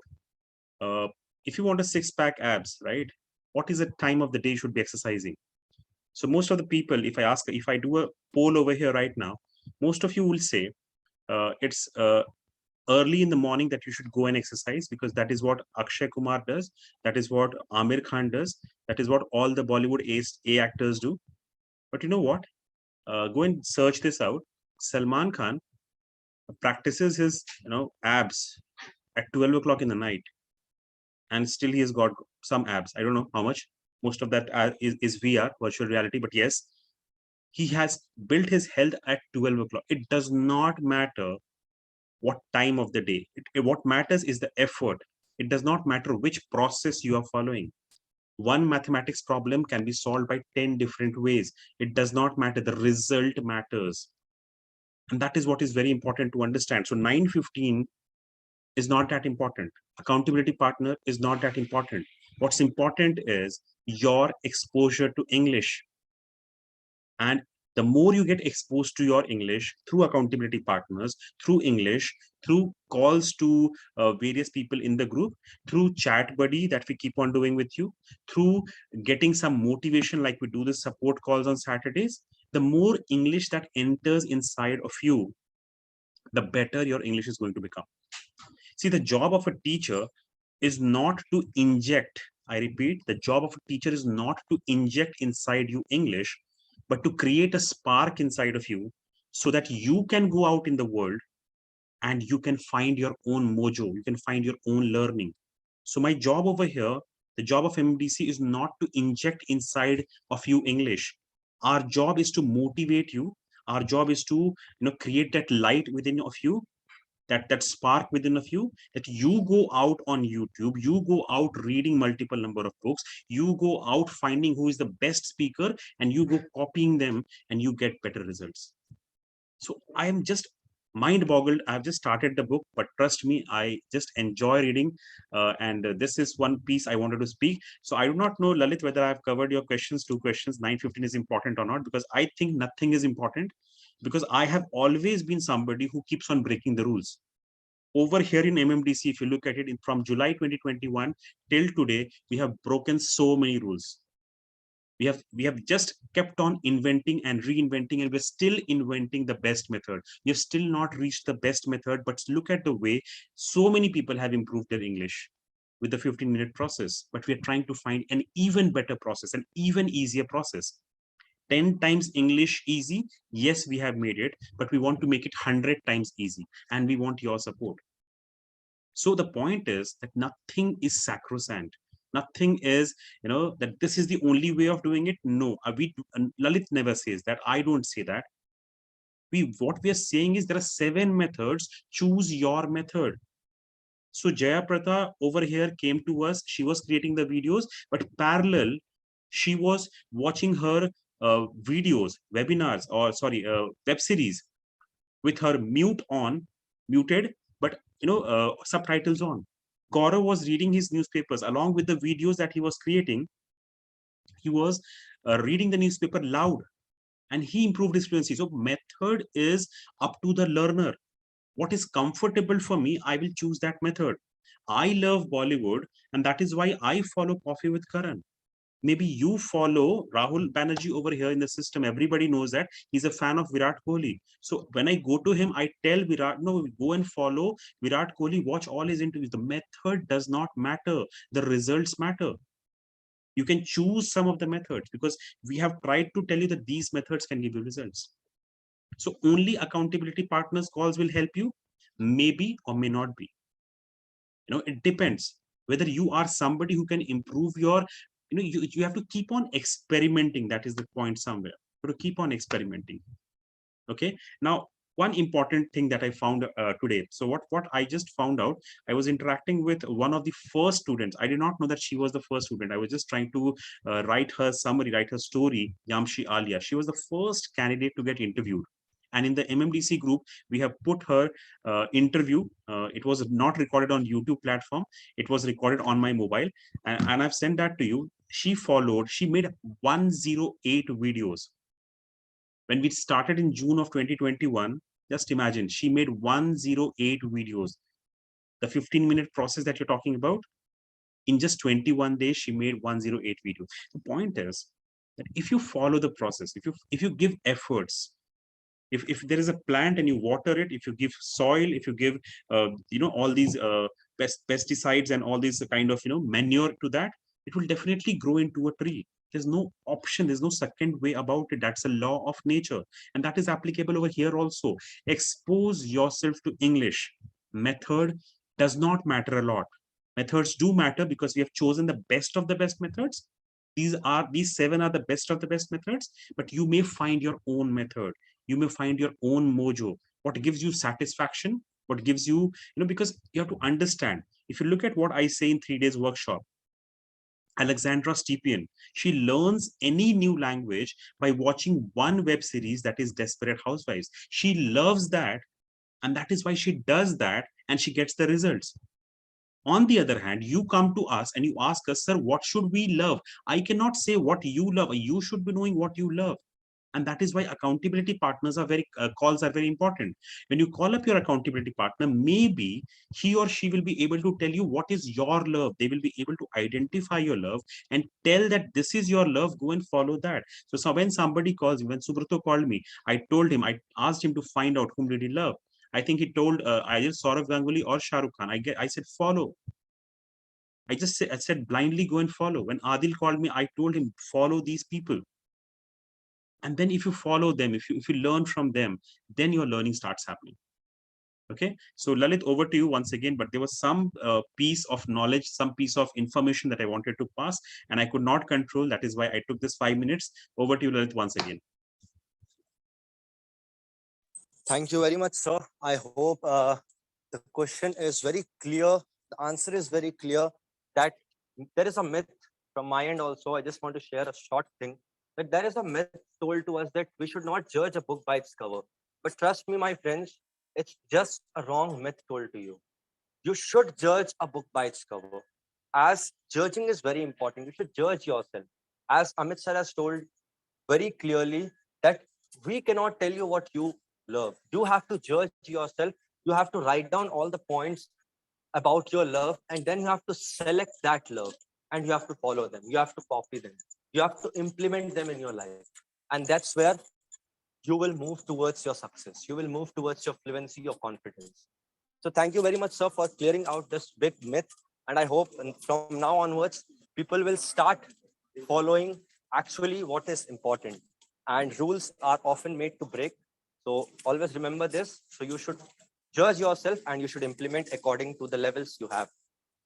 If you want a 6-pack abs, right? What is the time of the day you should be exercising? So most of the people, if I do a poll over here right now, most of you will say it's early in the morning that you should go and exercise, because that is what Akshay Kumar does. That is what Amir Khan does. That is what all the Bollywood A actors do. But you know what? Go and search this out. Salman Khan practices his, abs at 12 o'clock in the night, and still he has got some abs. I don't know how much. Most of that is VR, virtual reality. But yes, he has built his health at 12 o'clock. It does not matter what time of the day. What matters is the effort. It does not matter which process you are following. One mathematics problem can be solved by 10 different ways. It does not matter. The result matters. And that is what is very important to understand. So 9:15 is not that important. Accountability partner is not that important. What's important is your exposure to English. And the more you get exposed to your English through accountability partners, through English, through calls to various people in the group, through chat buddy that we keep on doing with you, through getting some motivation like we do the support calls on Saturdays, the more English that enters inside of you, the better your English is going to become. See, the job of a teacher is not to inject, I repeat, the job of a teacher is not to inject inside you English, but to create a spark inside of you so that you can go out in the world and you can find your own mojo, you can find your own learning. So my job over here, the job of MDC, is not to inject inside of you English. Our job is to motivate you. Our job is to create that light within of you, that spark within of you, that you go out on YouTube, you go out reading multiple number of books, you go out finding who is the best speaker, and you go copying them, and you get better results. So I am just mind boggled. I've just started the book, but trust me, I just enjoy reading, and this is one piece I wanted to speak. So I do not know, Lalit, whether I've covered your questions. 2 questions, 9:15 is important or not, because I think nothing is important, because I have always been somebody who keeps on breaking the rules. Over here in MMDC, if you look at it, from July 2021 till today, we have broken so many rules. We have just kept on inventing and reinventing, and we're still inventing the best method. We have still not reached the best method, but look at the way so many people have improved their English with the 15-minute process. But we are trying to find an even better process, an even easier process. 10 times English easy, yes, we have made it, but we want to make it 100 times easy, and we want your support. So the point is that nothing is sacrosanct. Nothing is, that this is the only way of doing it. No, Lalit never says that. I don't say that. What we are saying is there are 7 methods. Choose your method. So Jayapratha over here came to us. She was creating the videos, but parallel, she was watching her videos, webinars, or sorry, web series with her muted, but subtitles on. Gaurav was reading his newspapers along with the videos that he was creating. He was reading the newspaper loud, and he improved his fluency. So method is up to the learner. What is comfortable for me, I will choose that method. I love Bollywood, and that is why I follow Coffee with Karan. Maybe you follow Rahul Banerjee over here in the system. Everybody knows that he's a fan of Virat Kohli. So when I go to him, I tell Virat, no, go and follow Virat Kohli, watch all his interviews. The method does not matter. The results matter. You can choose some of the methods because we have tried to tell you that these methods can give you results. So only accountability partners calls will help you, maybe or may not be. It depends whether you are somebody who can improve your, you have to keep on experimenting. That is the point somewhere. To keep on experimenting. Okay. Now, one important thing that I found today. So what I just found out, I was interacting with one of the first students. I did not know that she was the first student. I was just trying to write her summary, write her story, Yamshi Alia. She was the first candidate to get interviewed. And in the MMDC group, we have put her interview. It was not recorded on YouTube platform. It was recorded on my mobile. And I've sent that to you. She made 108 videos. When we started in June of 2021, just imagine, she made 108 videos. The 15-minute process that you're talking about, in just 21 days, she made 108 videos. The point is that if you follow the process, if you give efforts, if there is a plant and you water it, if you give soil, if you give all these pesticides and all these kind of manure to that, it will definitely grow into a tree. There's no option, there's no second way about it. That's a law of nature, and that is applicable over here also. Expose yourself to English. Method does not matter a lot. Methods do matter because we have chosen the best of the best methods. These 7 are the best of the best methods, but you may find your own method. You may find your own mojo. What gives you satisfaction, what gives you, because you have to understand. If you look at what I say in 3 days workshop, Alexandra Stepien, she learns any new language by watching one web series, that is Desperate Housewives. She loves that, and that is why she does that, and she gets the results. On the other hand, you come to us and you ask us, sir, what should we love? I cannot say what you love. You should be knowing what you love. And that is why accountability partners are calls are very important. When you call up your accountability partner, maybe he or she will be able to tell you what is your love. They will be able to identify your love and tell that this is your love, go and follow that. So when somebody calls, when Subrato called me, I asked him to find out whom did he love. I think he told either Saurav Ganguly or Shah Rukh Khan. I said, follow. I said blindly go and follow. When Adil called me, I told him, follow these people. And then if you follow them, if you learn from them, then your learning starts happening. Okay, so Lalit, over to you once again, but there was some piece of knowledge, some piece of information that I wanted to pass, and I could not control. That is why I took this 5 minutes. Over to you, Lalit, once again. Thank you very much, sir. I hope the question is very clear. The answer is very clear that there is a myth from my end also. I just want to share a short thing that there is a myth told to us that we should not judge a book by its cover. But trust me, my friends, it's just a wrong myth told to you. You should judge a book by its cover. As judging is very important, you should judge yourself. As Amit sir has told very clearly that we cannot tell you what you love. You have to judge yourself. You have to write down all the points about your love, and then you have to select that love and you have to follow them. You have to copy them. You have to implement them in your life. And that's where you will move towards your success. You will move towards your fluency, your confidence. So thank you very much, sir, for clearing out this big myth. And I hope from now onwards, people will start following actually what is important. And rules are often made to break. So always remember this. So you should judge yourself and you should implement according to the levels you have.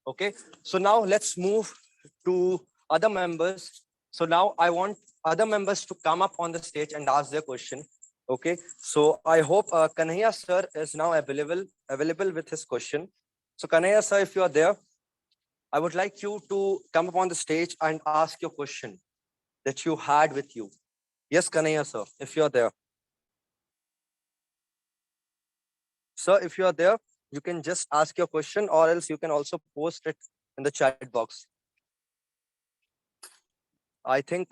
Okay. So now let's move to other members. So now I want other members to come up on the stage and ask their question. Okay. So I hope Kanhaiya sir is now available with his question. So Kanhaiya sir, if you are there, I would like you to come up on the stage and ask your question that you had with you. Yes, Kanhaiya sir, if you are there. Sir, if you are there, you can just ask your question, or else you can also post it in the chat box. I think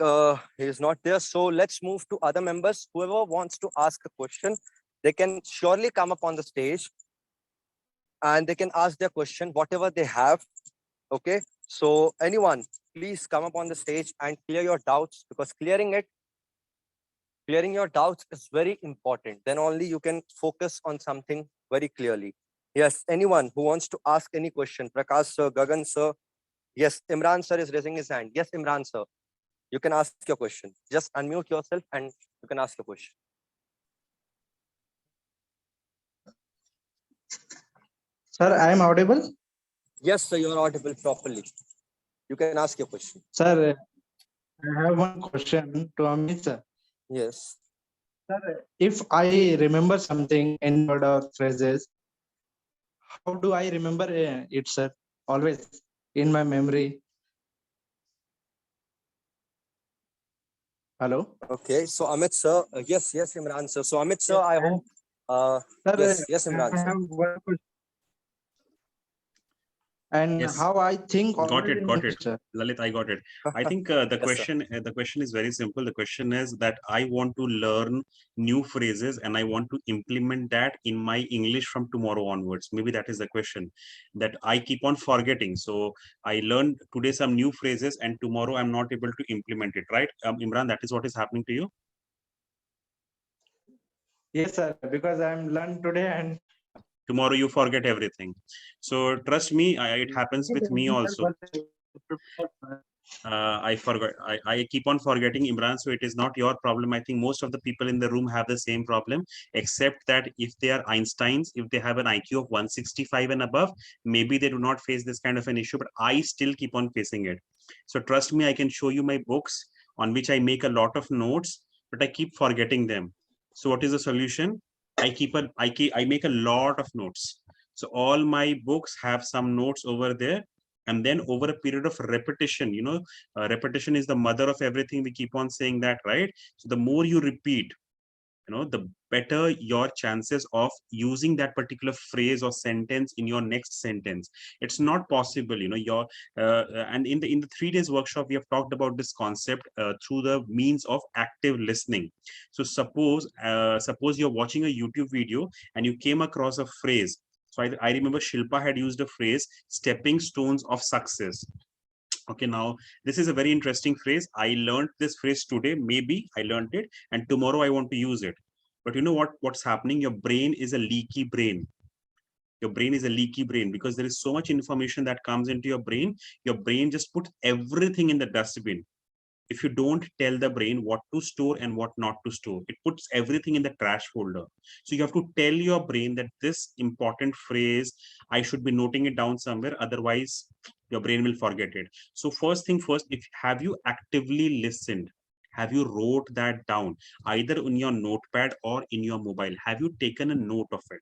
he is not there. So let's move to other members. Whoever wants to ask a question, they can surely come up on the stage and they can ask their question, whatever they have. Okay. So anyone, please come up on the stage and clear your doubts, because clearing your doubts is very important. Then only you can focus on something very clearly. Yes, anyone who wants to ask any question, Prakash sir, Gagan sir. Yes, Imran sir is raising his hand. Yes, Imran sir, you can ask your question. Just unmute yourself and you can ask your question. Sir, I am audible? Yes, sir, you are audible properly. You can ask your question. Sir, I have one question to Amit sir. Yes. Sir, if I remember something in word or phrases, how do I remember it, sir? Always in my memory. Hello? Okay, so Amit sir, yes, Imran sir. So Amit sir, I hope, Sir, yes, Imran I sir. have one question. And Yes. how I think Got always it, in got English, it. sir. Lalit, I got it. I think Yes, sir. the question is very simple. The question is that I want to learn new phrases and I want to implement that in my English from tomorrow onwards. Maybe that is the question that I keep on forgetting. So I learned today some new phrases and tomorrow I'm not able to implement it, right? Imran, that is what is happening to you? Yes, sir, because I'm learned today and Tomorrow you forget everything. So trust me, it happens with me also. I forgot. I keep on forgetting, Imran. So it is not your problem. I think most of the people in the room have the same problem, except that if they are Einsteins, if they have an IQ of 165 and above, maybe they do not face this kind of an issue. But I still keep on facing it. So trust me, I can show you my books on which I make a lot of notes, but I keep forgetting them. So what is the solution? I make a lot of notes. So all my books have some notes over there, and then over a period of repetition, repetition is the mother of everything. We keep on saying that, right? So the more you repeat, the better your chances of using that particular phrase or sentence in your next sentence. It's not possible, and in the 3 days workshop, we have talked about this concept through the means of active listening. So suppose you're watching a YouTube video and you came across a phrase. So I remember Shilpa had used a phrase, stepping stones of success. Okay, now this is a very interesting phrase. I learned this phrase today. Maybe I learned it, and tomorrow I want to use it. But you know what's happening? Your brain is a leaky brain. Your brain is a leaky brain because there is so much information that comes into your brain. Your brain just puts everything in the dustbin. If you don't tell the brain what to store and what not to store, it puts everything in the trash folder. So you have to tell your brain that this important phrase, I should be noting it down somewhere, otherwise your brain will forget it. So first thing first, if have you actively listened, have you wrote that down either in your notepad or in your mobile? Have you taken a note of it?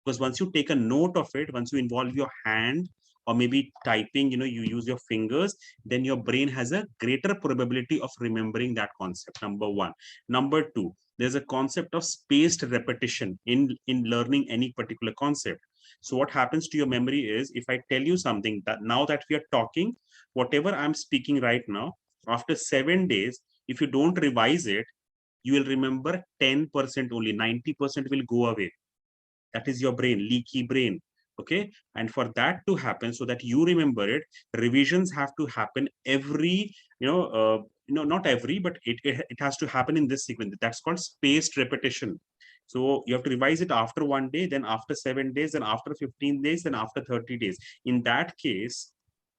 Because once you take a note of it, once you involve your hand or maybe typing, you use your fingers, then your brain has a greater probability of remembering that concept. Number one. Number two, there's a concept of spaced repetition in learning any particular concept. So what happens to your memory is, if I tell you something that now that we are talking, whatever I'm speaking right now, after 7 days, if you don't revise it, you will remember 10% only, 90% will go away. That is your brain, leaky brain. Okay, and for that to happen, so that you remember it, revisions have to happen every, not every, but it has to happen in this sequence. That's called spaced repetition. So you have to revise it after 1 day, then after 7 days, then after 15 days, then after 30 days. In that case,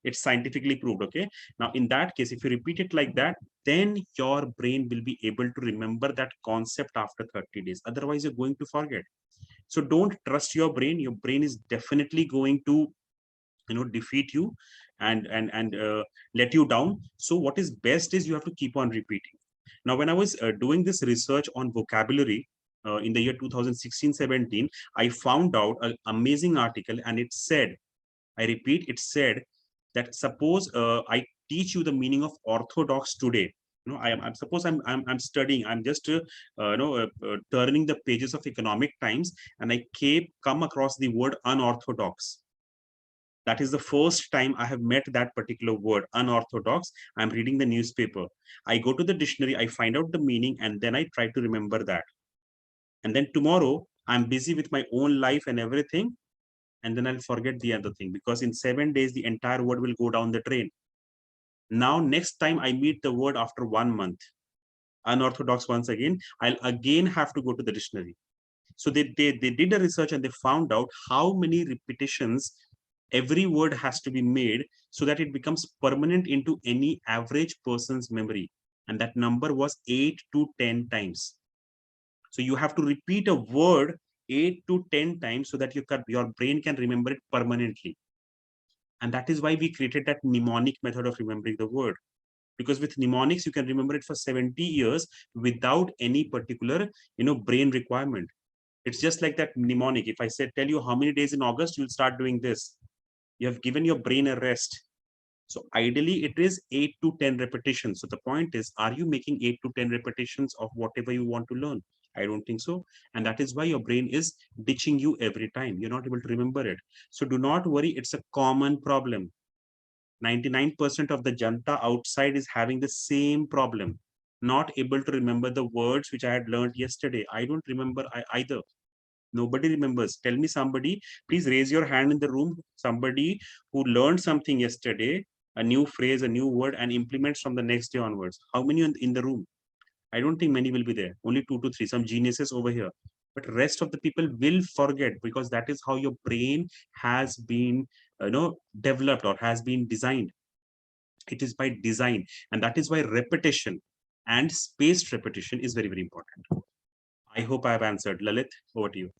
it's scientifically proved. Okay, now in that case, if you repeat it like that, then your brain will be able to remember that concept after 30 days. Otherwise, you're going to forget. So don't trust your brain. Your brain is definitely going to defeat you and let you down. So what is best is you have to keep on repeating. Now when I was doing this research on vocabulary in the year 2016-17, I found out an amazing article, and it said, I repeat, it said that suppose I teach you the meaning of orthodox today. I'm suppose I'm studying, I'm just turning the pages of Economic Times, and I come across the word unorthodox. That is the first time I have met that particular word, unorthodox. I'm reading the newspaper. I go to the dictionary, I find out the meaning, and then I try to remember that. And then tomorrow, I'm busy with my own life and everything, and then I'll forget the other thing, because in 7 days, the entire word will go down the drain. Now, next time I meet the word after 1 month, unorthodox once again, I'll again have to go to the dictionary. So they did a research, and they found out how many repetitions every word has to be made so that it becomes permanent into any average person's memory. And that number was 8 to 10 times. So you have to repeat a word 8 to 10 times so that your brain can remember it permanently. And that is why we created that mnemonic method of remembering the word. Because with mnemonics, you can remember it for 70 years without any particular, brain requirement. It's just like that mnemonic. If I tell you how many days in August, you'll start doing this. You have given your brain a rest. So ideally, it is 8 to 10 repetitions. So the point is, are you making 8 to 10 repetitions of whatever you want to learn? I don't think so. And that is why your brain is ditching you every time. You're not able to remember it. So do not worry. It's a common problem. 99% of the janta outside is having the same problem. Not able to remember the words which I had learned yesterday. I don't remember either. Nobody remembers. Tell me somebody, please raise your hand in the room. Somebody who learned something yesterday, a new phrase, a new word, and implements from the next day onwards. How many in the room? I don't think many will be there. Only 2 to 3, some geniuses over here. But rest of the people will forget, because that is how your brain has been, developed or has been designed. It is by design. And that is why repetition and spaced repetition is very, very important. I hope I have answered. Lalit, over to you.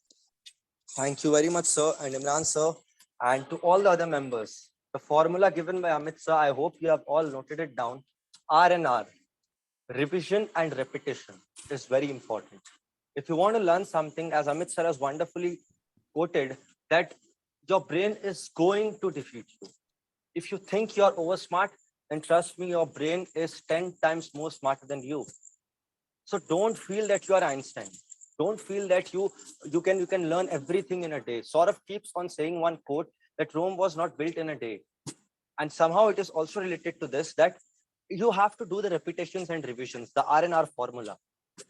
Thank you very much, sir, and Imran, sir, and to all the other members. The formula given by Amit, sir, I hope you have all noted it down. R&R, revision and repetition, is very important. If you want to learn something, as Amit sir has wonderfully quoted, that your brain is going to defeat you. If you think you're over smart, then trust me, your brain is 10 times more smarter than you. So don't feel that you are Einstein. Don't feel that you can learn everything in a day. Saurav keeps on saying one quote, that Rome was not built in a day. And somehow it is also related to this, that you have to do the repetitions and revisions, the R&R formula.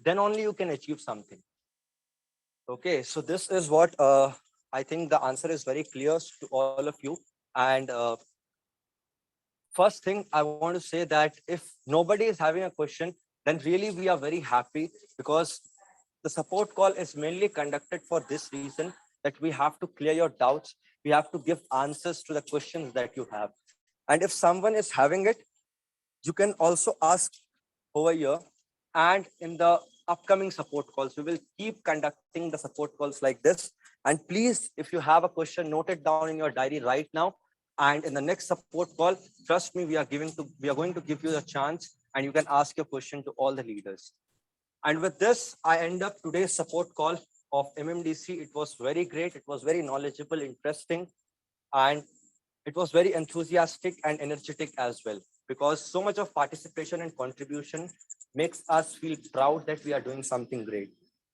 Then only you can achieve something. Okay, so this is what I think the answer is very clear to all of you. And first thing I want to say that if nobody is having a question, then really we are very happy, because the support call is mainly conducted for this reason, that we have to clear your doubts. We have to give answers to the questions that you have. And if someone is having it, you can also ask over here. And in the upcoming support calls, we will keep conducting the support calls like this. And please, if you have a question, note it down in your diary right now. And in the next support call, trust me, we are going to give you the chance, and you can ask your question to all the leaders. And with this, I end up today's support call of MMDC. It was very great. It was very knowledgeable, interesting, and it was very enthusiastic and energetic as well, because so much of participation and contribution makes us feel proud that we are doing something great.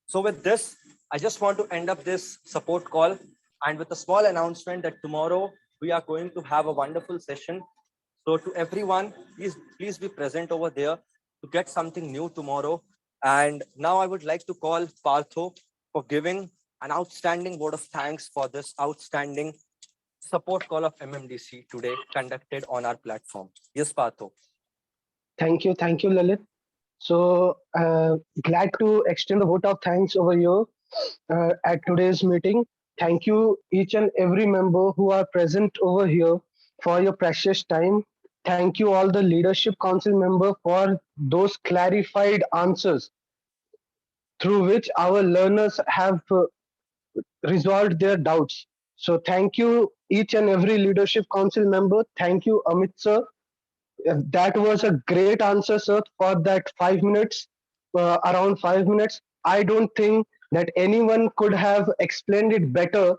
So with this, I just want to end up this support call, and with a small announcement that tomorrow we are going to have a wonderful session. So to everyone, please be present over there to get something new tomorrow. And now I would like to call Partho for giving an outstanding word of thanks for this outstanding support call of MMDC today conducted on our platform. Yes, Partho. Thank you, Lalit. So glad to extend the vote of thanks over here at today's meeting. Thank you each and every member who are present over here for your precious time. Thank you all the leadership council member for those clarified answers through which our learners have resolved their doubts. So thank you each and every leadership council member. Thank you, Amit sir. That was a great answer, sir, for that 5 minutes, around 5 minutes. I don't think that anyone could have explained it better,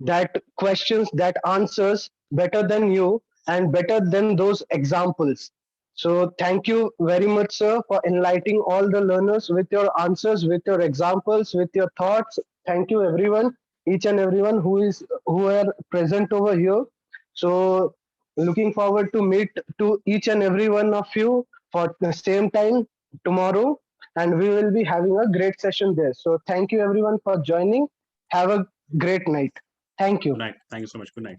that questions, that answers better than you and better than those examples. So thank you very much, sir, for enlightening all the learners with your answers, with your examples, with your thoughts. Thank you, everyone, each and everyone who are present over here. So looking forward to meet to each and every one of you for the same time tomorrow, and we will be having a great session there. So thank you everyone for joining. Have a great night. Thank you. Good night. Thank you so much. Good night.